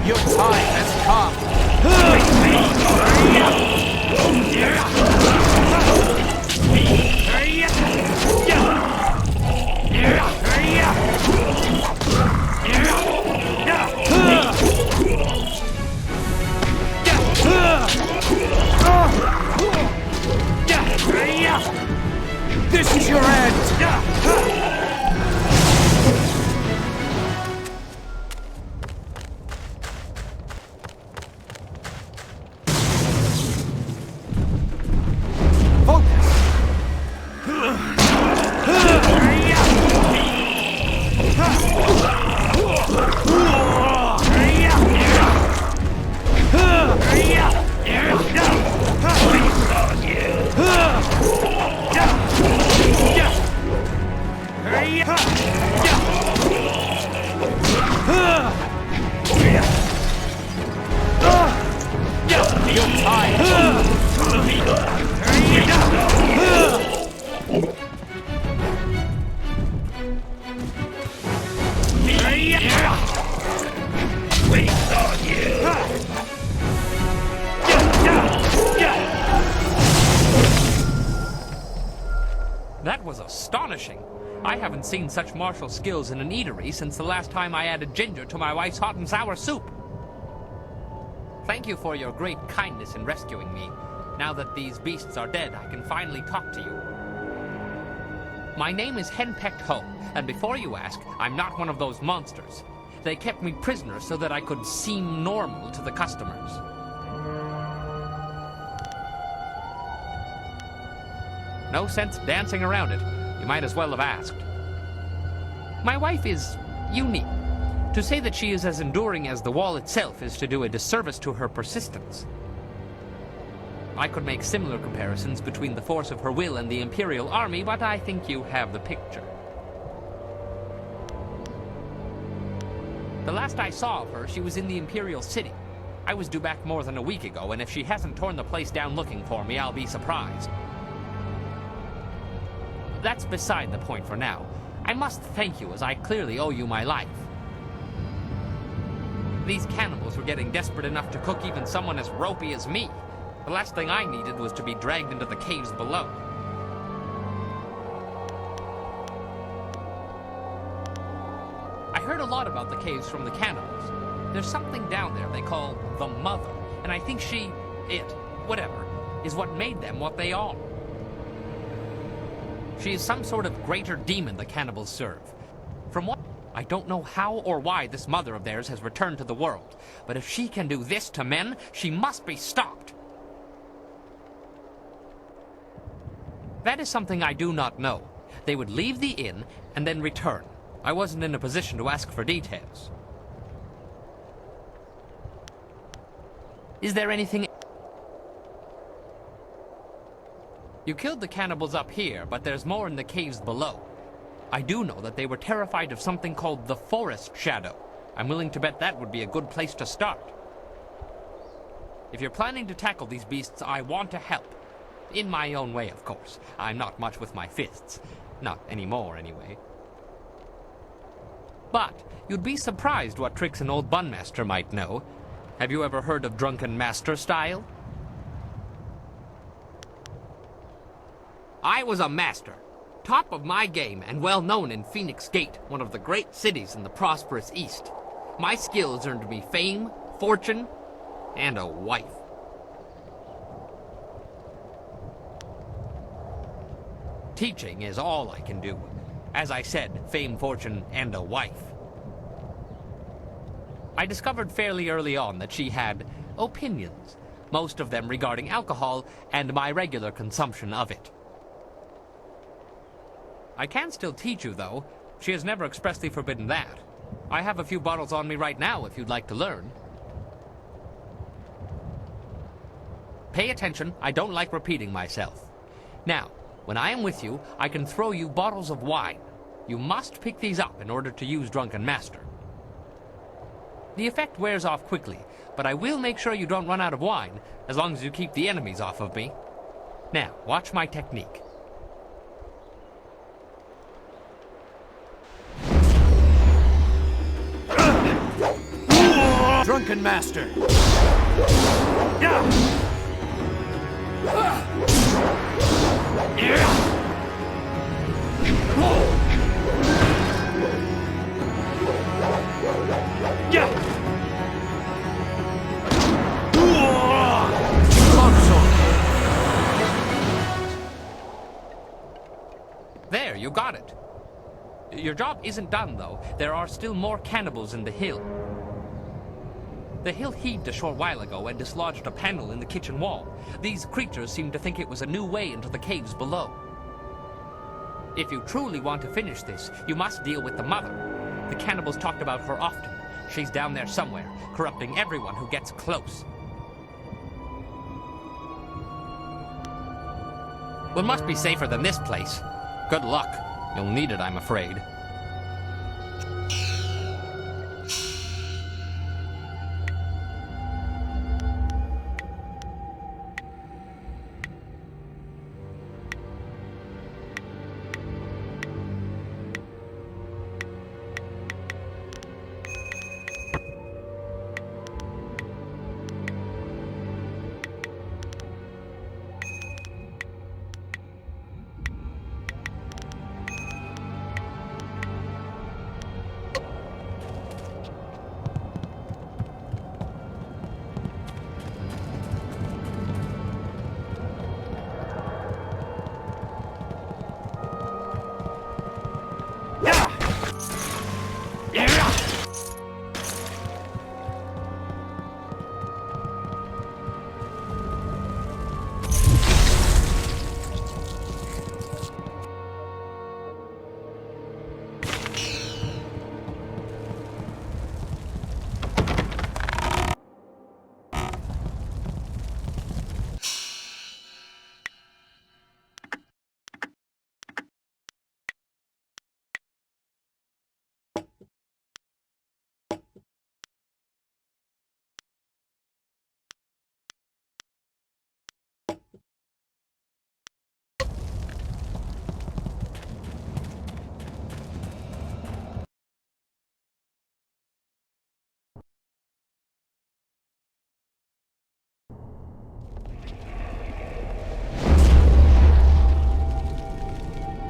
Your time has come. This is your end. That was astonishing. I haven't seen such martial skills in an eatery since the last time I added ginger to my wife's hot and sour soup. Thank you for your great kindness in rescuing me. Now that these beasts are dead, I can finally talk to you. My name is Henpecked Ho, and before you ask, I'm not one of those monsters. They kept me prisoner so that I could seem normal to the customers. No sense dancing around it. You might as well have asked. My wife is unique. To say that she is as enduring as the wall itself is to do a disservice to her persistence. I could make similar comparisons between the force of her will and the Imperial Army, but I think you have the picture. The last I saw of her, she was in the Imperial City. I was due back more than a week ago, and if she hasn't torn the place down looking for me, I'll be surprised. That's beside the point for now. I must thank you, as I clearly owe you my life. These cannibals were getting desperate enough to cook even someone as ropey as me. The last thing I needed was to be dragged into the caves below. I heard a lot about the caves from the cannibals. There's something down there they call the Mother, and I think whatever, is what made them what they are. She is some sort of greater demon the cannibals serve. From what I don't know how or why this mother of theirs has returned to the world, but if she can do this to men, she must be stopped. That is something I do not know. They would leave the inn and then return. I wasn't in a position to ask for details. Is there anything... You killed the cannibals up here, but there's more in the caves below. I do know that they were terrified of something called the Forest Shadow. I'm willing to bet that would be a good place to start. If you're planning to tackle these beasts, I want to help. In my own way, of course. I'm not much with my fists. Not anymore, anyway. But you'd be surprised what tricks an old bunmaster might know. Have you ever heard of drunken master style? I was a master, top of my game and well known in Phoenix Gate, one of the great cities in the prosperous East. My skills earned me fame, fortune, and a wife. Teaching is all I can do. As I said, fame, fortune, and a wife. I discovered fairly early on that she had opinions, most of them regarding alcohol and my regular consumption of it. I can still teach you, though. She has never expressly forbidden that. I have a few bottles on me right now if you'd like to learn. Pay attention, I don't like repeating myself. Now, when I am with you, I can throw you bottles of wine. You must pick these up in order to use Drunken Master. The effect wears off quickly, but I will make sure you don't run out of wine, as long as you keep the enemies off of me. Now, watch my technique.
Drunken Master!
There, you got it. Your job isn't done, though. There are still more cannibals in the hill. The hill heaved a short while ago and dislodged a panel in the kitchen wall. These creatures seem to think it was a new way into the caves below. If you truly want to finish this, you must deal with the Mother. The cannibals talked about her often. She's down there somewhere, corrupting everyone who gets close. What must be safer than this place? Good luck. You'll need it, I'm afraid.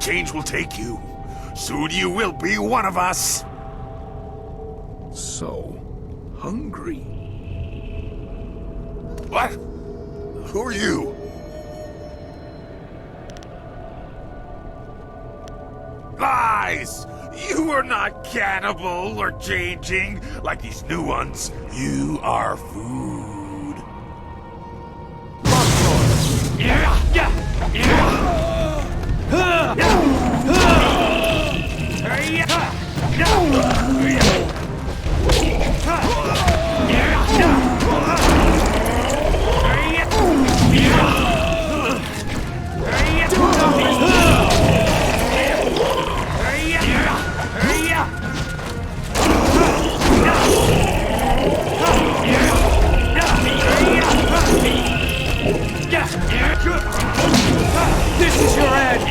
change will take you. Soon you will be one of us. So hungry. What? Who are you? Lies! You are not cannibal or changing like these new ones. You are food.
This is your end!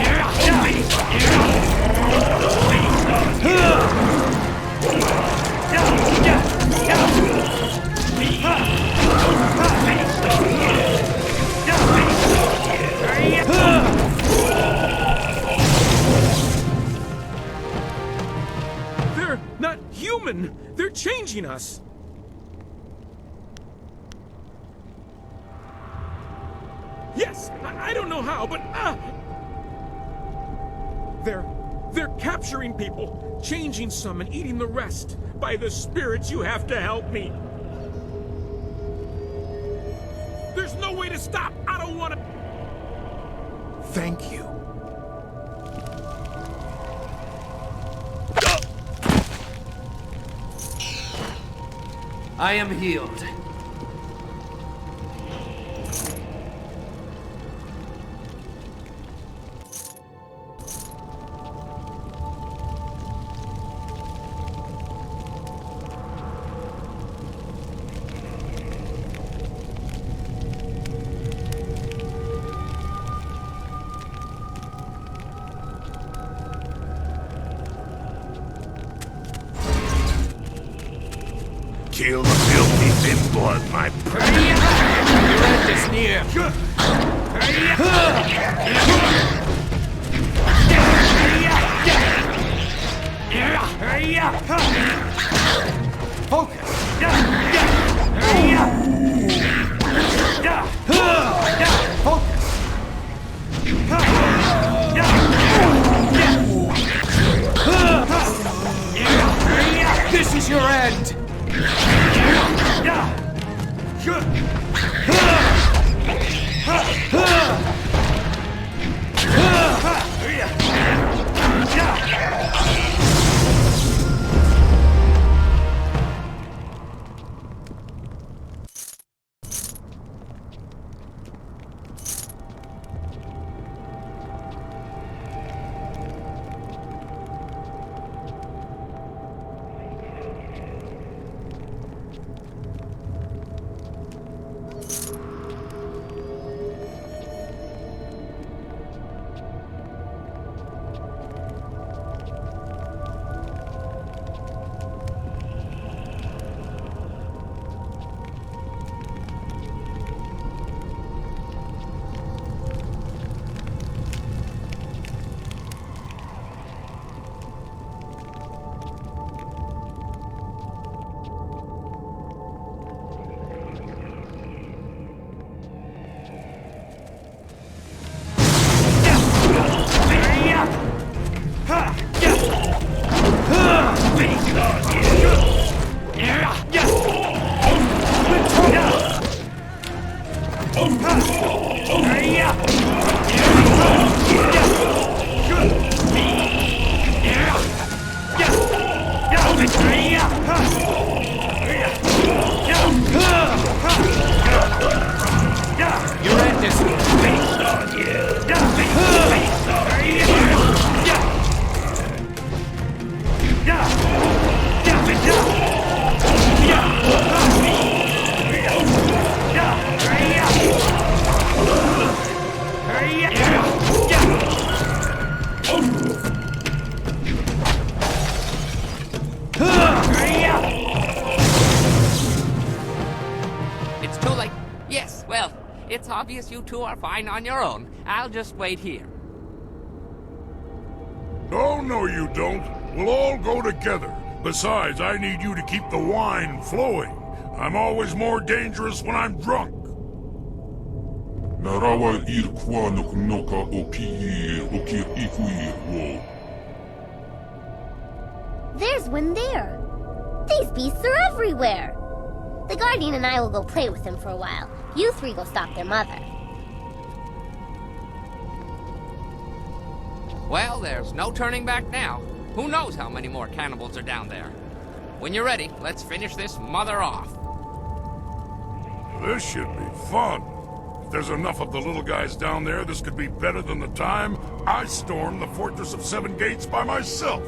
They're not human! They're changing us! Yes! I don't know how, but They're capturing people, changing some and eating the rest. By the spirits, you have to help me. There's no way to stop. I don't want to...
Thank you.
I am healed.
Kill the filthy thin blood, my friend.
Your end is near. Focus. This is your end.
It's too late. Yes, well, it's obvious you two are fine on your own. I'll just wait here.
Oh, no you don't. We'll all go together. Besides, I need you to keep the wine flowing. I'm always more dangerous when I'm drunk.
Narawa irkwa noka oki ikui wo.
There's one there. These beasts are everywhere. The Guardian and I will go play with them for a while. You three go stop their mother.
Well, there's no turning back now. Who knows how many more cannibals are down there? When you're ready, let's finish this mother off.
This should be fun. If there's enough of the little guys down there, this could be better than the time I stormed the Fortress of Seven Gates by myself.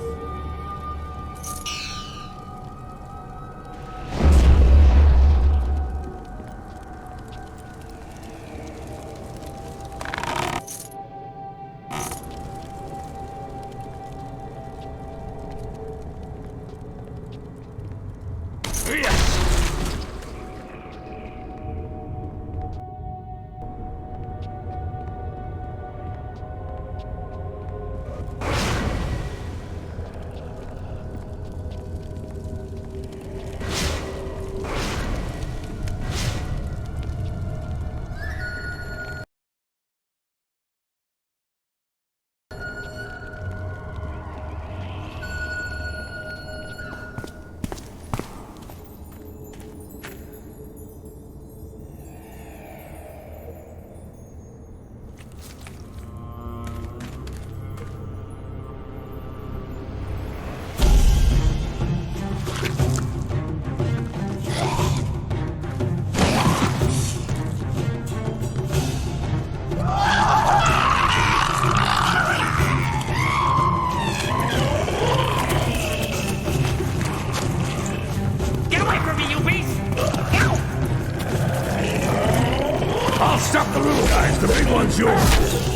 Stop the little guys, the big one's yours.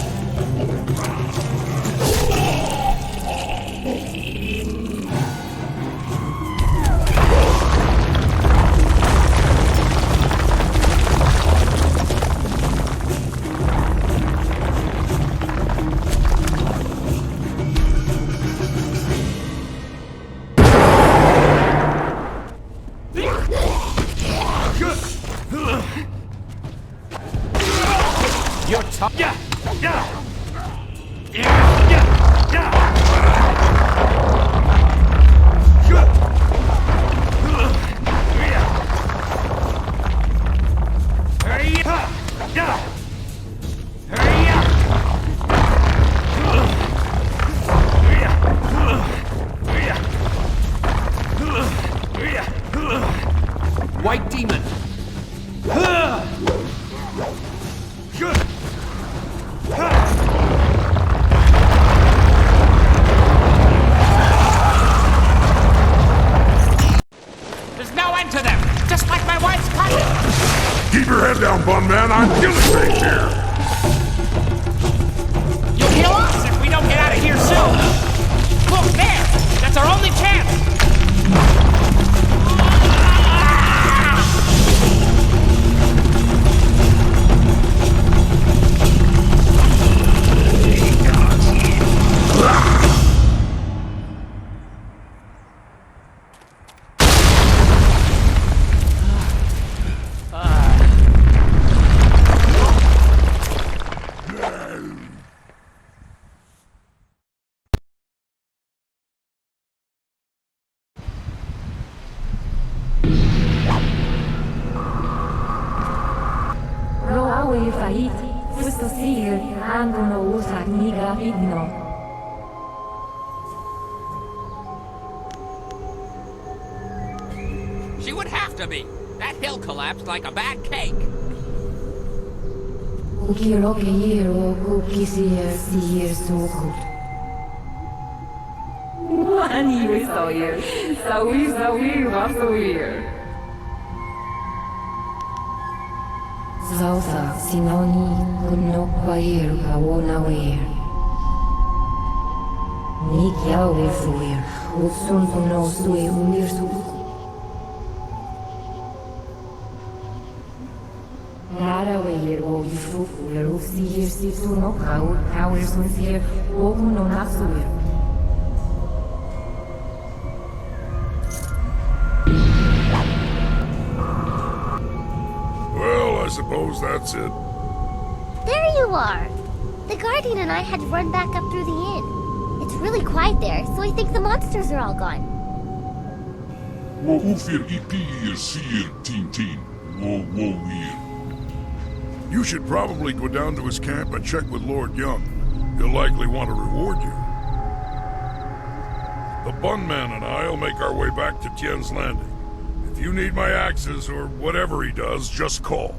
You're tough.
Yeah!
White demon.
There's no end to them, just like my wife's cousin.
Keep your head down, bum man. I'm killing things here.
You'll kill us if we don't get out of here soon. Look, there! That's our only chance!
She would have to be. That hill collapsed like a bad cake.
Zausa sinoni kunno kwair kawona weir. Nik yawe fuir, usun puno sui undir su. Rara weir o yufu fuler ufsir si suno kaur sun sir o uno nasuir.
suppose that's it.
There you are! The Guardian and I had to run back up through the inn. It's really quiet there, so I think the monsters are all gone.
Wo ufir ipi sir tin. Wo wir.
You should probably go down to his camp and check with Lord Young. He'll likely want to reward you. The Bunman and I'll make our way back to Tien's Landing. If you need my axes or whatever he does, just call.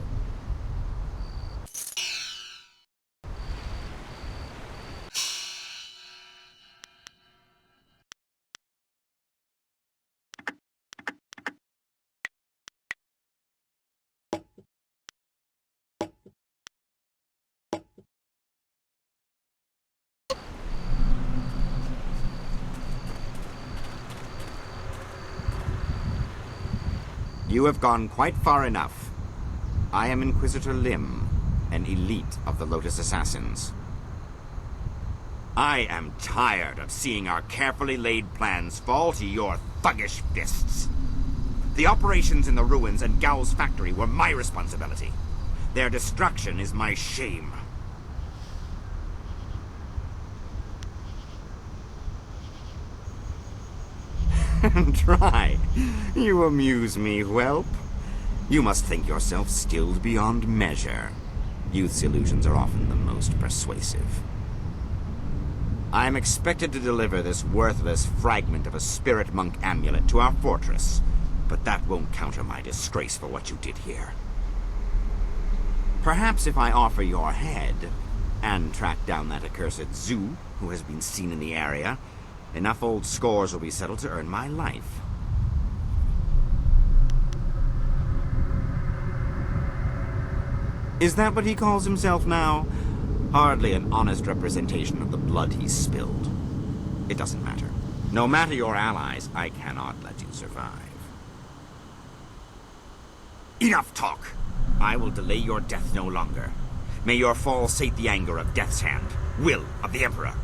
You have gone quite far enough. I am Inquisitor Lim, an elite of the Lotus Assassins. I am tired of seeing our carefully laid plans fall to your thuggish fists. The operations in the ruins and Gao's factory were my responsibility. Their destruction is my shame. Try. You amuse me, whelp. You must think yourself skilled beyond measure. Youth's illusions are often the most persuasive. I am expected to deliver this worthless fragment of a spirit monk amulet to our fortress, but that won't counter my disgrace for what you did here. Perhaps if I offer your head, and track down that accursed Zhu who has been seen in the area, enough old scores will be settled to earn my life. Is that what he calls himself now? Hardly an honest representation of the blood he spilled. It doesn't matter. No matter your allies, I cannot let you survive. Enough talk! I will delay your death no longer. May your fall sate the anger of Death's Hand, will of the Emperor.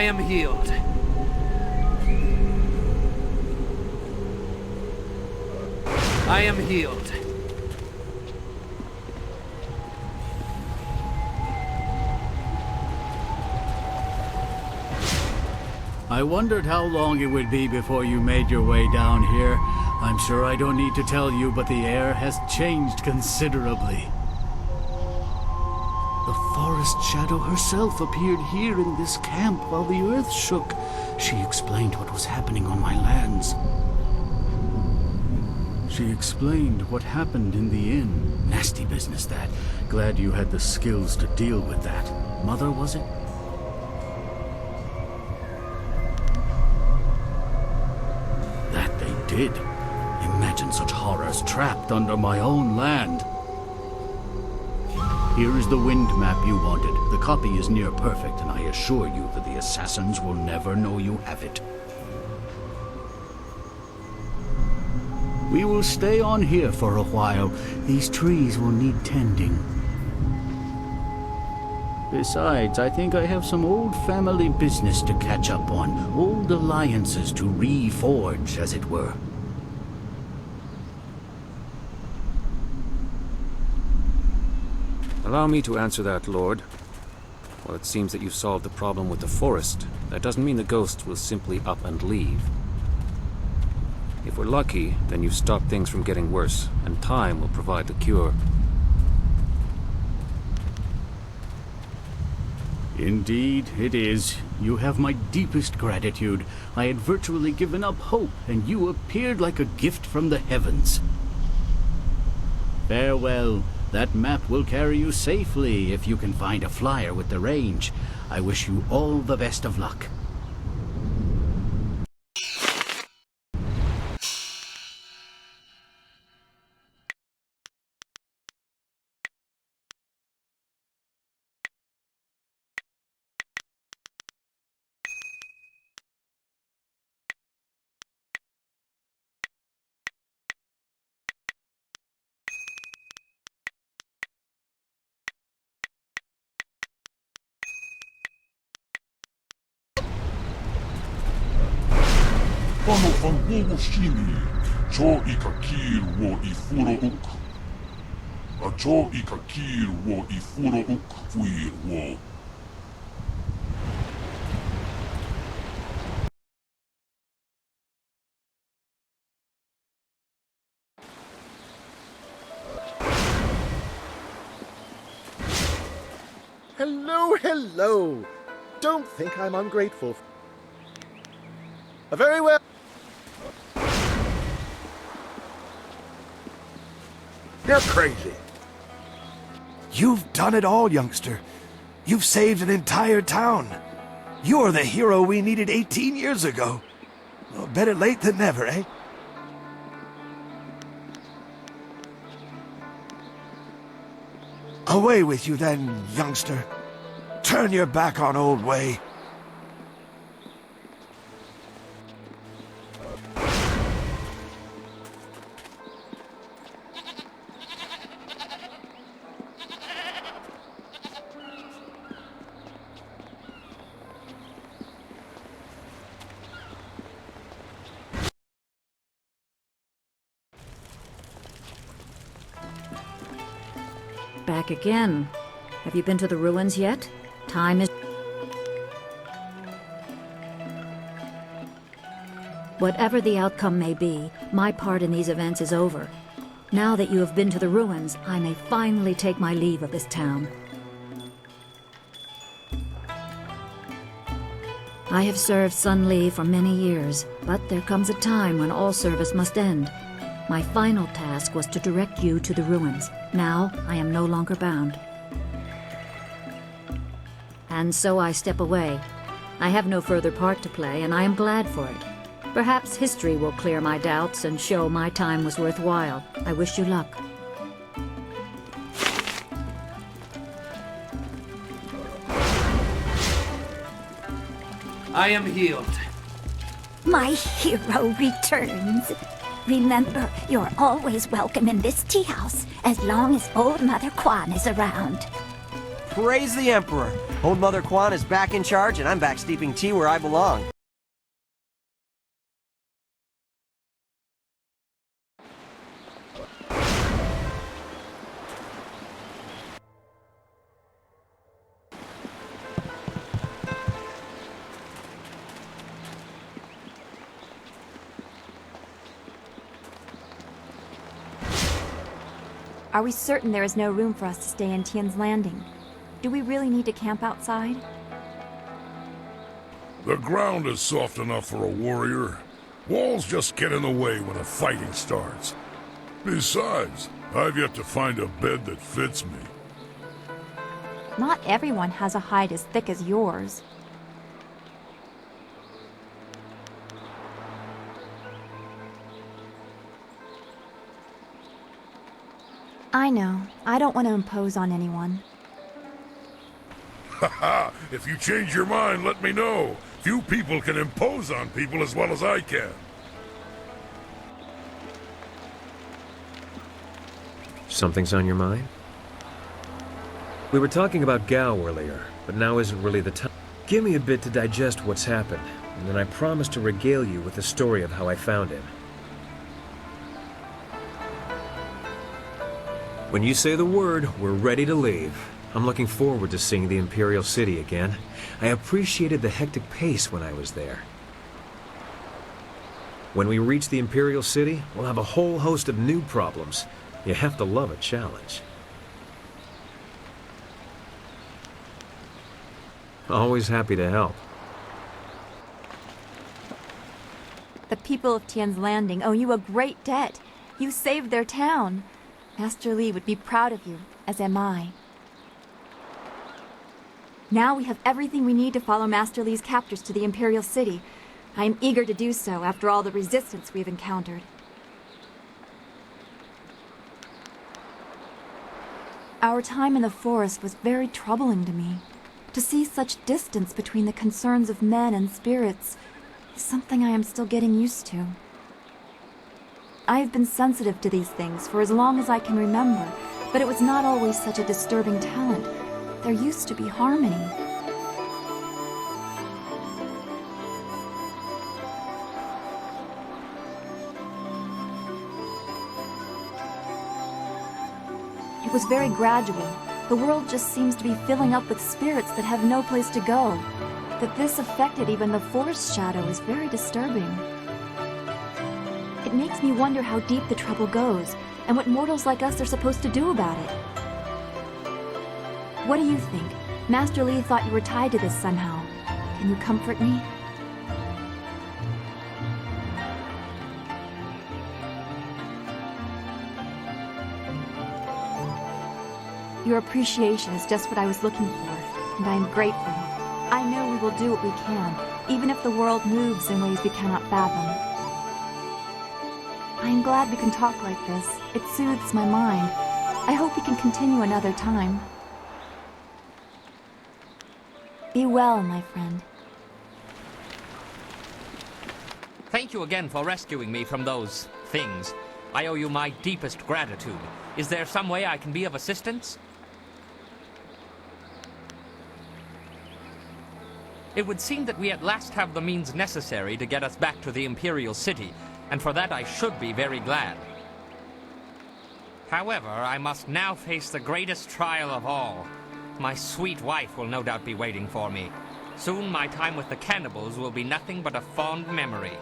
I am healed. I am healed.
I wondered how long it would be before you made your way down here. I'm sure I don't need to tell you, but the air has changed considerably. The forest shadow herself appeared here in this camp while the earth shook. She explained what was happening on my lands. She explained what happened in the inn. Nasty business, that. Glad you had the skills to deal with that. Mother, was it? That they did. Imagine such horrors trapped under my own land. Here is the wind map you wanted. The copy is near perfect, and I assure you that the assassins will never know you have it. We will stay on here for a while. These trees will need tending. Besides, I think I have some old family business to catch up on. Old alliances to reforge, as it were.
Allow me to answer that, Lord. While it seems that you've solved the problem with the forest, that doesn't mean the ghosts will simply up and leave. If we're lucky, then you've stopped things from getting worse, and time will provide the cure.
Indeed, it is. You have my deepest gratitude. I had virtually given up hope, and you appeared like a gift from the heavens. Farewell. That map will carry you safely if you can find a flyer with the range. I wish you all the best of luck.
Pano fangogo shini, cho I ka kir wo I furo uk. A cho I ka kir wo I furo uk fuir wo.
Hello, hello. Don't think I'm ungrateful. Very well.
You're crazy. You've done it all, youngster. You've saved an entire town. You're the hero we needed 18 years ago. Well, better late than never, eh? Away with you then, youngster. Turn your back on old way.
Back again. Have you been to the ruins yet? Time is... Whatever the outcome may be, my part in these events is over. Now that you have been to the ruins, I may finally take my leave of this town. I have served Sun Li for many years, but there comes a time when all service must end. My final task was to direct you to the ruins. Now, I am no longer bound. And so I step away. I have no further part to play, and I am glad for it. Perhaps history will clear my doubts and show my time was worthwhile. I wish you luck.
I am healed.
My hero returns. Remember, you're always welcome in this tea house, as long as Old Mother Quan is around.
Praise the Emperor! Old Mother Quan is back in charge, and I'm back steeping tea where I belong.
Are we certain there is no room for us to stay in Tian's Landing? Do we really need to camp outside?
The ground is soft enough for a warrior. Walls just get in the way when the fighting starts. Besides, I've yet to find a bed that fits me.
Not everyone has a hide as thick as yours. I know. I don't want to impose on anyone.
Haha, if you change your mind, let me know. Few people can impose on people as well as I can.
Something's on your mind? We were talking about Gao earlier, but now isn't really the time. Give me a bit to digest what's happened, and then I promise to regale you with the story of how I found him. When you say the word, we're ready to leave. I'm looking forward to seeing the Imperial City again. I appreciated the hectic pace when I was there. When we reach the Imperial City, we'll have a whole host of new problems. You have to love a challenge. Always happy to help.
The people of Tian's Landing owe you a great debt. You saved their town. Master Li would be proud of you, as am I. Now we have everything we need to follow Master Li's captors to the Imperial City. I am eager to do so after all the resistance we have encountered. Our time in the forest was very troubling to me. To see such distance between the concerns of men and spirits is something I am still getting used to. I have been sensitive to these things for as long as I can remember, but it was not always such a disturbing talent. There used to be harmony. It was very gradual. The world just seems to be filling up with spirits that have no place to go. That this affected even the forest shadow is very disturbing. It makes me wonder how deep the trouble goes, and what mortals like us are supposed to do about it. What do you think? Master Li thought you were tied to this somehow. Can you comfort me? Your appreciation is just what I was looking for, and I am grateful. I know we will do what we can, even if the world moves in ways we cannot fathom. I am glad we can talk like this. It soothes my mind. I hope we can continue another time. Be well, my friend.
Thank you again for rescuing me from those things. I owe you my deepest gratitude. Is there some way I can be of assistance? It would seem that we at last have the means necessary to get us back to the Imperial City, and for that I should be very glad. However, I must now face the greatest trial of all. My sweet wife will no doubt be waiting for me. Soon my time with the cannibals will be nothing but a fond memory.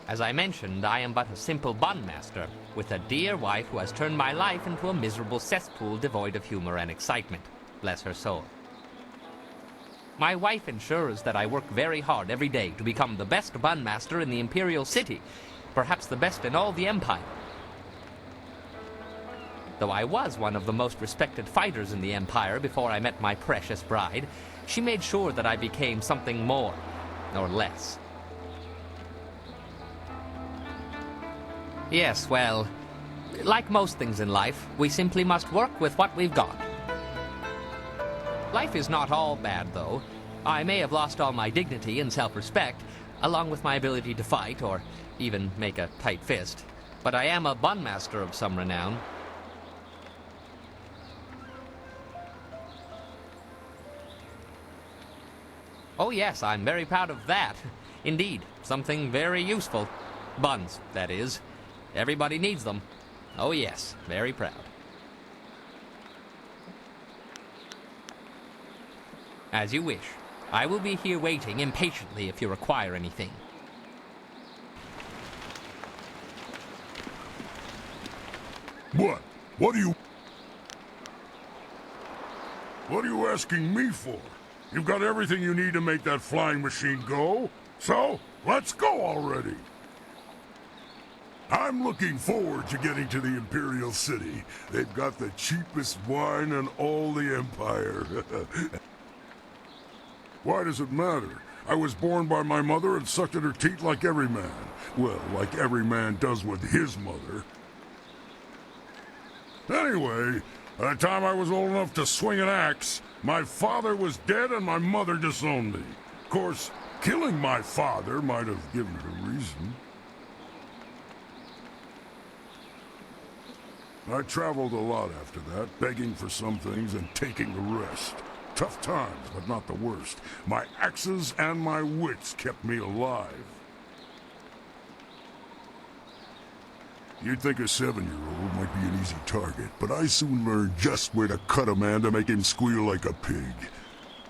As I mentioned, I am but a simple bun master, with a dear wife who has turned my life into a miserable cesspool devoid of humor and excitement. Bless her soul. My wife ensures that I work very hard every day to become the best bun master in the Imperial City, perhaps the best in all the Empire. Though I was one of the most respected fighters in the Empire before I met my precious bride, she made sure that I became something more, or less. Yes, well, like most things in life, we simply must work with what we've got. Life is not all bad, though. I may have lost all my dignity and self-respect, along with my ability to fight, or even make a tight fist. But I am a bun master of some renown. Oh yes, I'm very proud of that. Indeed, something very useful. Buns, that is. Everybody needs them. Oh yes, very proud. As you wish. I will be here waiting impatiently if you require anything.
What? What are you asking me for? You've got everything you need to make that flying machine go. So, let's go already. I'm looking forward to getting to the Imperial City. They've got the cheapest wine in all the Empire. Why does it matter? I was born by my mother and sucked at her teat like every man. Well, like every man does with his mother. Anyway, By the time I was old enough to swing an axe, my father was dead and my mother disowned me. Of course, killing my father might have given her reason. I traveled a lot after that, begging for some things and taking the rest. Tough times, but not the worst. My axes and my wits kept me alive. You'd think a 7-year-old might be an easy target, but I soon learned just where to cut a man to make him squeal like a pig.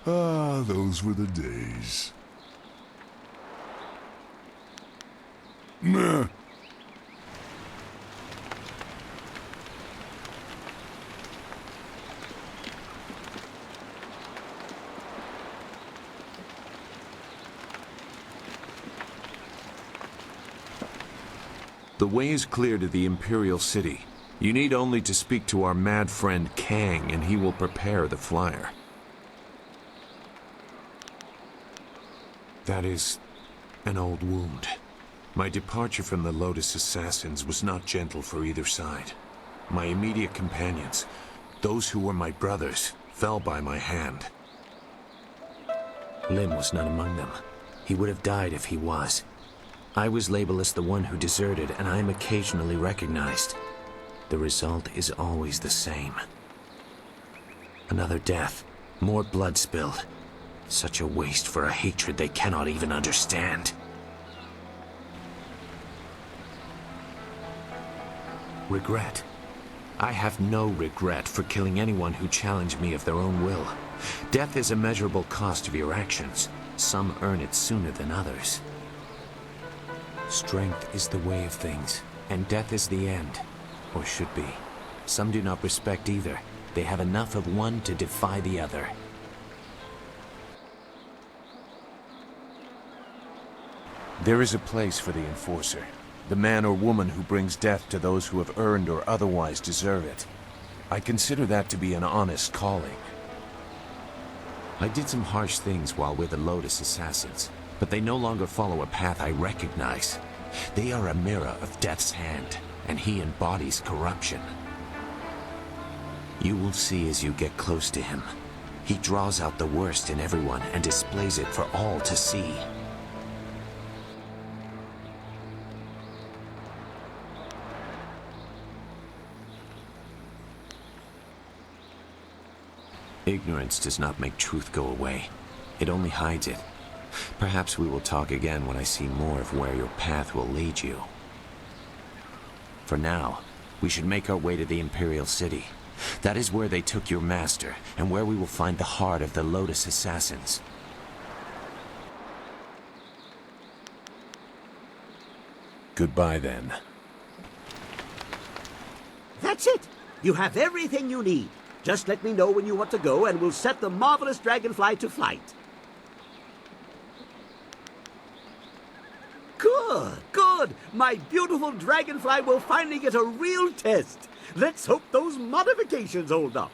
Ah, those were the days. Meh.
The way is clear to the Imperial City. You need only to speak to our mad friend Kang, and he will prepare the flyer. That is an old wound. My departure from the Lotus Assassins was not gentle for either side. My immediate companions, those who were my brothers, fell by my hand.
Lim was not among them. He would have died if he was. I was labeled as the one who deserted, and I am occasionally recognized. The result is always the same. Another death, more blood spilled. Such a waste for a hatred they cannot even understand. Regret. I have no regret for killing anyone who challenged me of their own will. Death is a measurable cost of your actions. Some earn it sooner than others. Strength is the way of things, and death is the end, or should be. Some do not respect either. They have enough of one to defy the other.
There is a place for the enforcer, the man or woman who brings death to those who have earned or otherwise deserve it. I consider that to be an honest calling.
I did some harsh things while with the Lotus Assassins, but they no longer follow a path I recognize. They are a mirror of Death's hand, and he embodies corruption. You will see as you get close to him. He draws out the worst in everyone and displays it for all to see. Ignorance does not make truth go away. It only hides it. Perhaps we will talk again when I see more of where your path will lead you. For now, we should make our way to the Imperial City. That is where they took your master, and where we will find the heart of the Lotus Assassins.
Goodbye, then.
That's it! You have everything you need. Just let me know when you want to go, and we'll set the marvelous dragonfly to flight. Good, good! My beautiful dragonfly will finally get a real test. Let's hope those modifications hold up.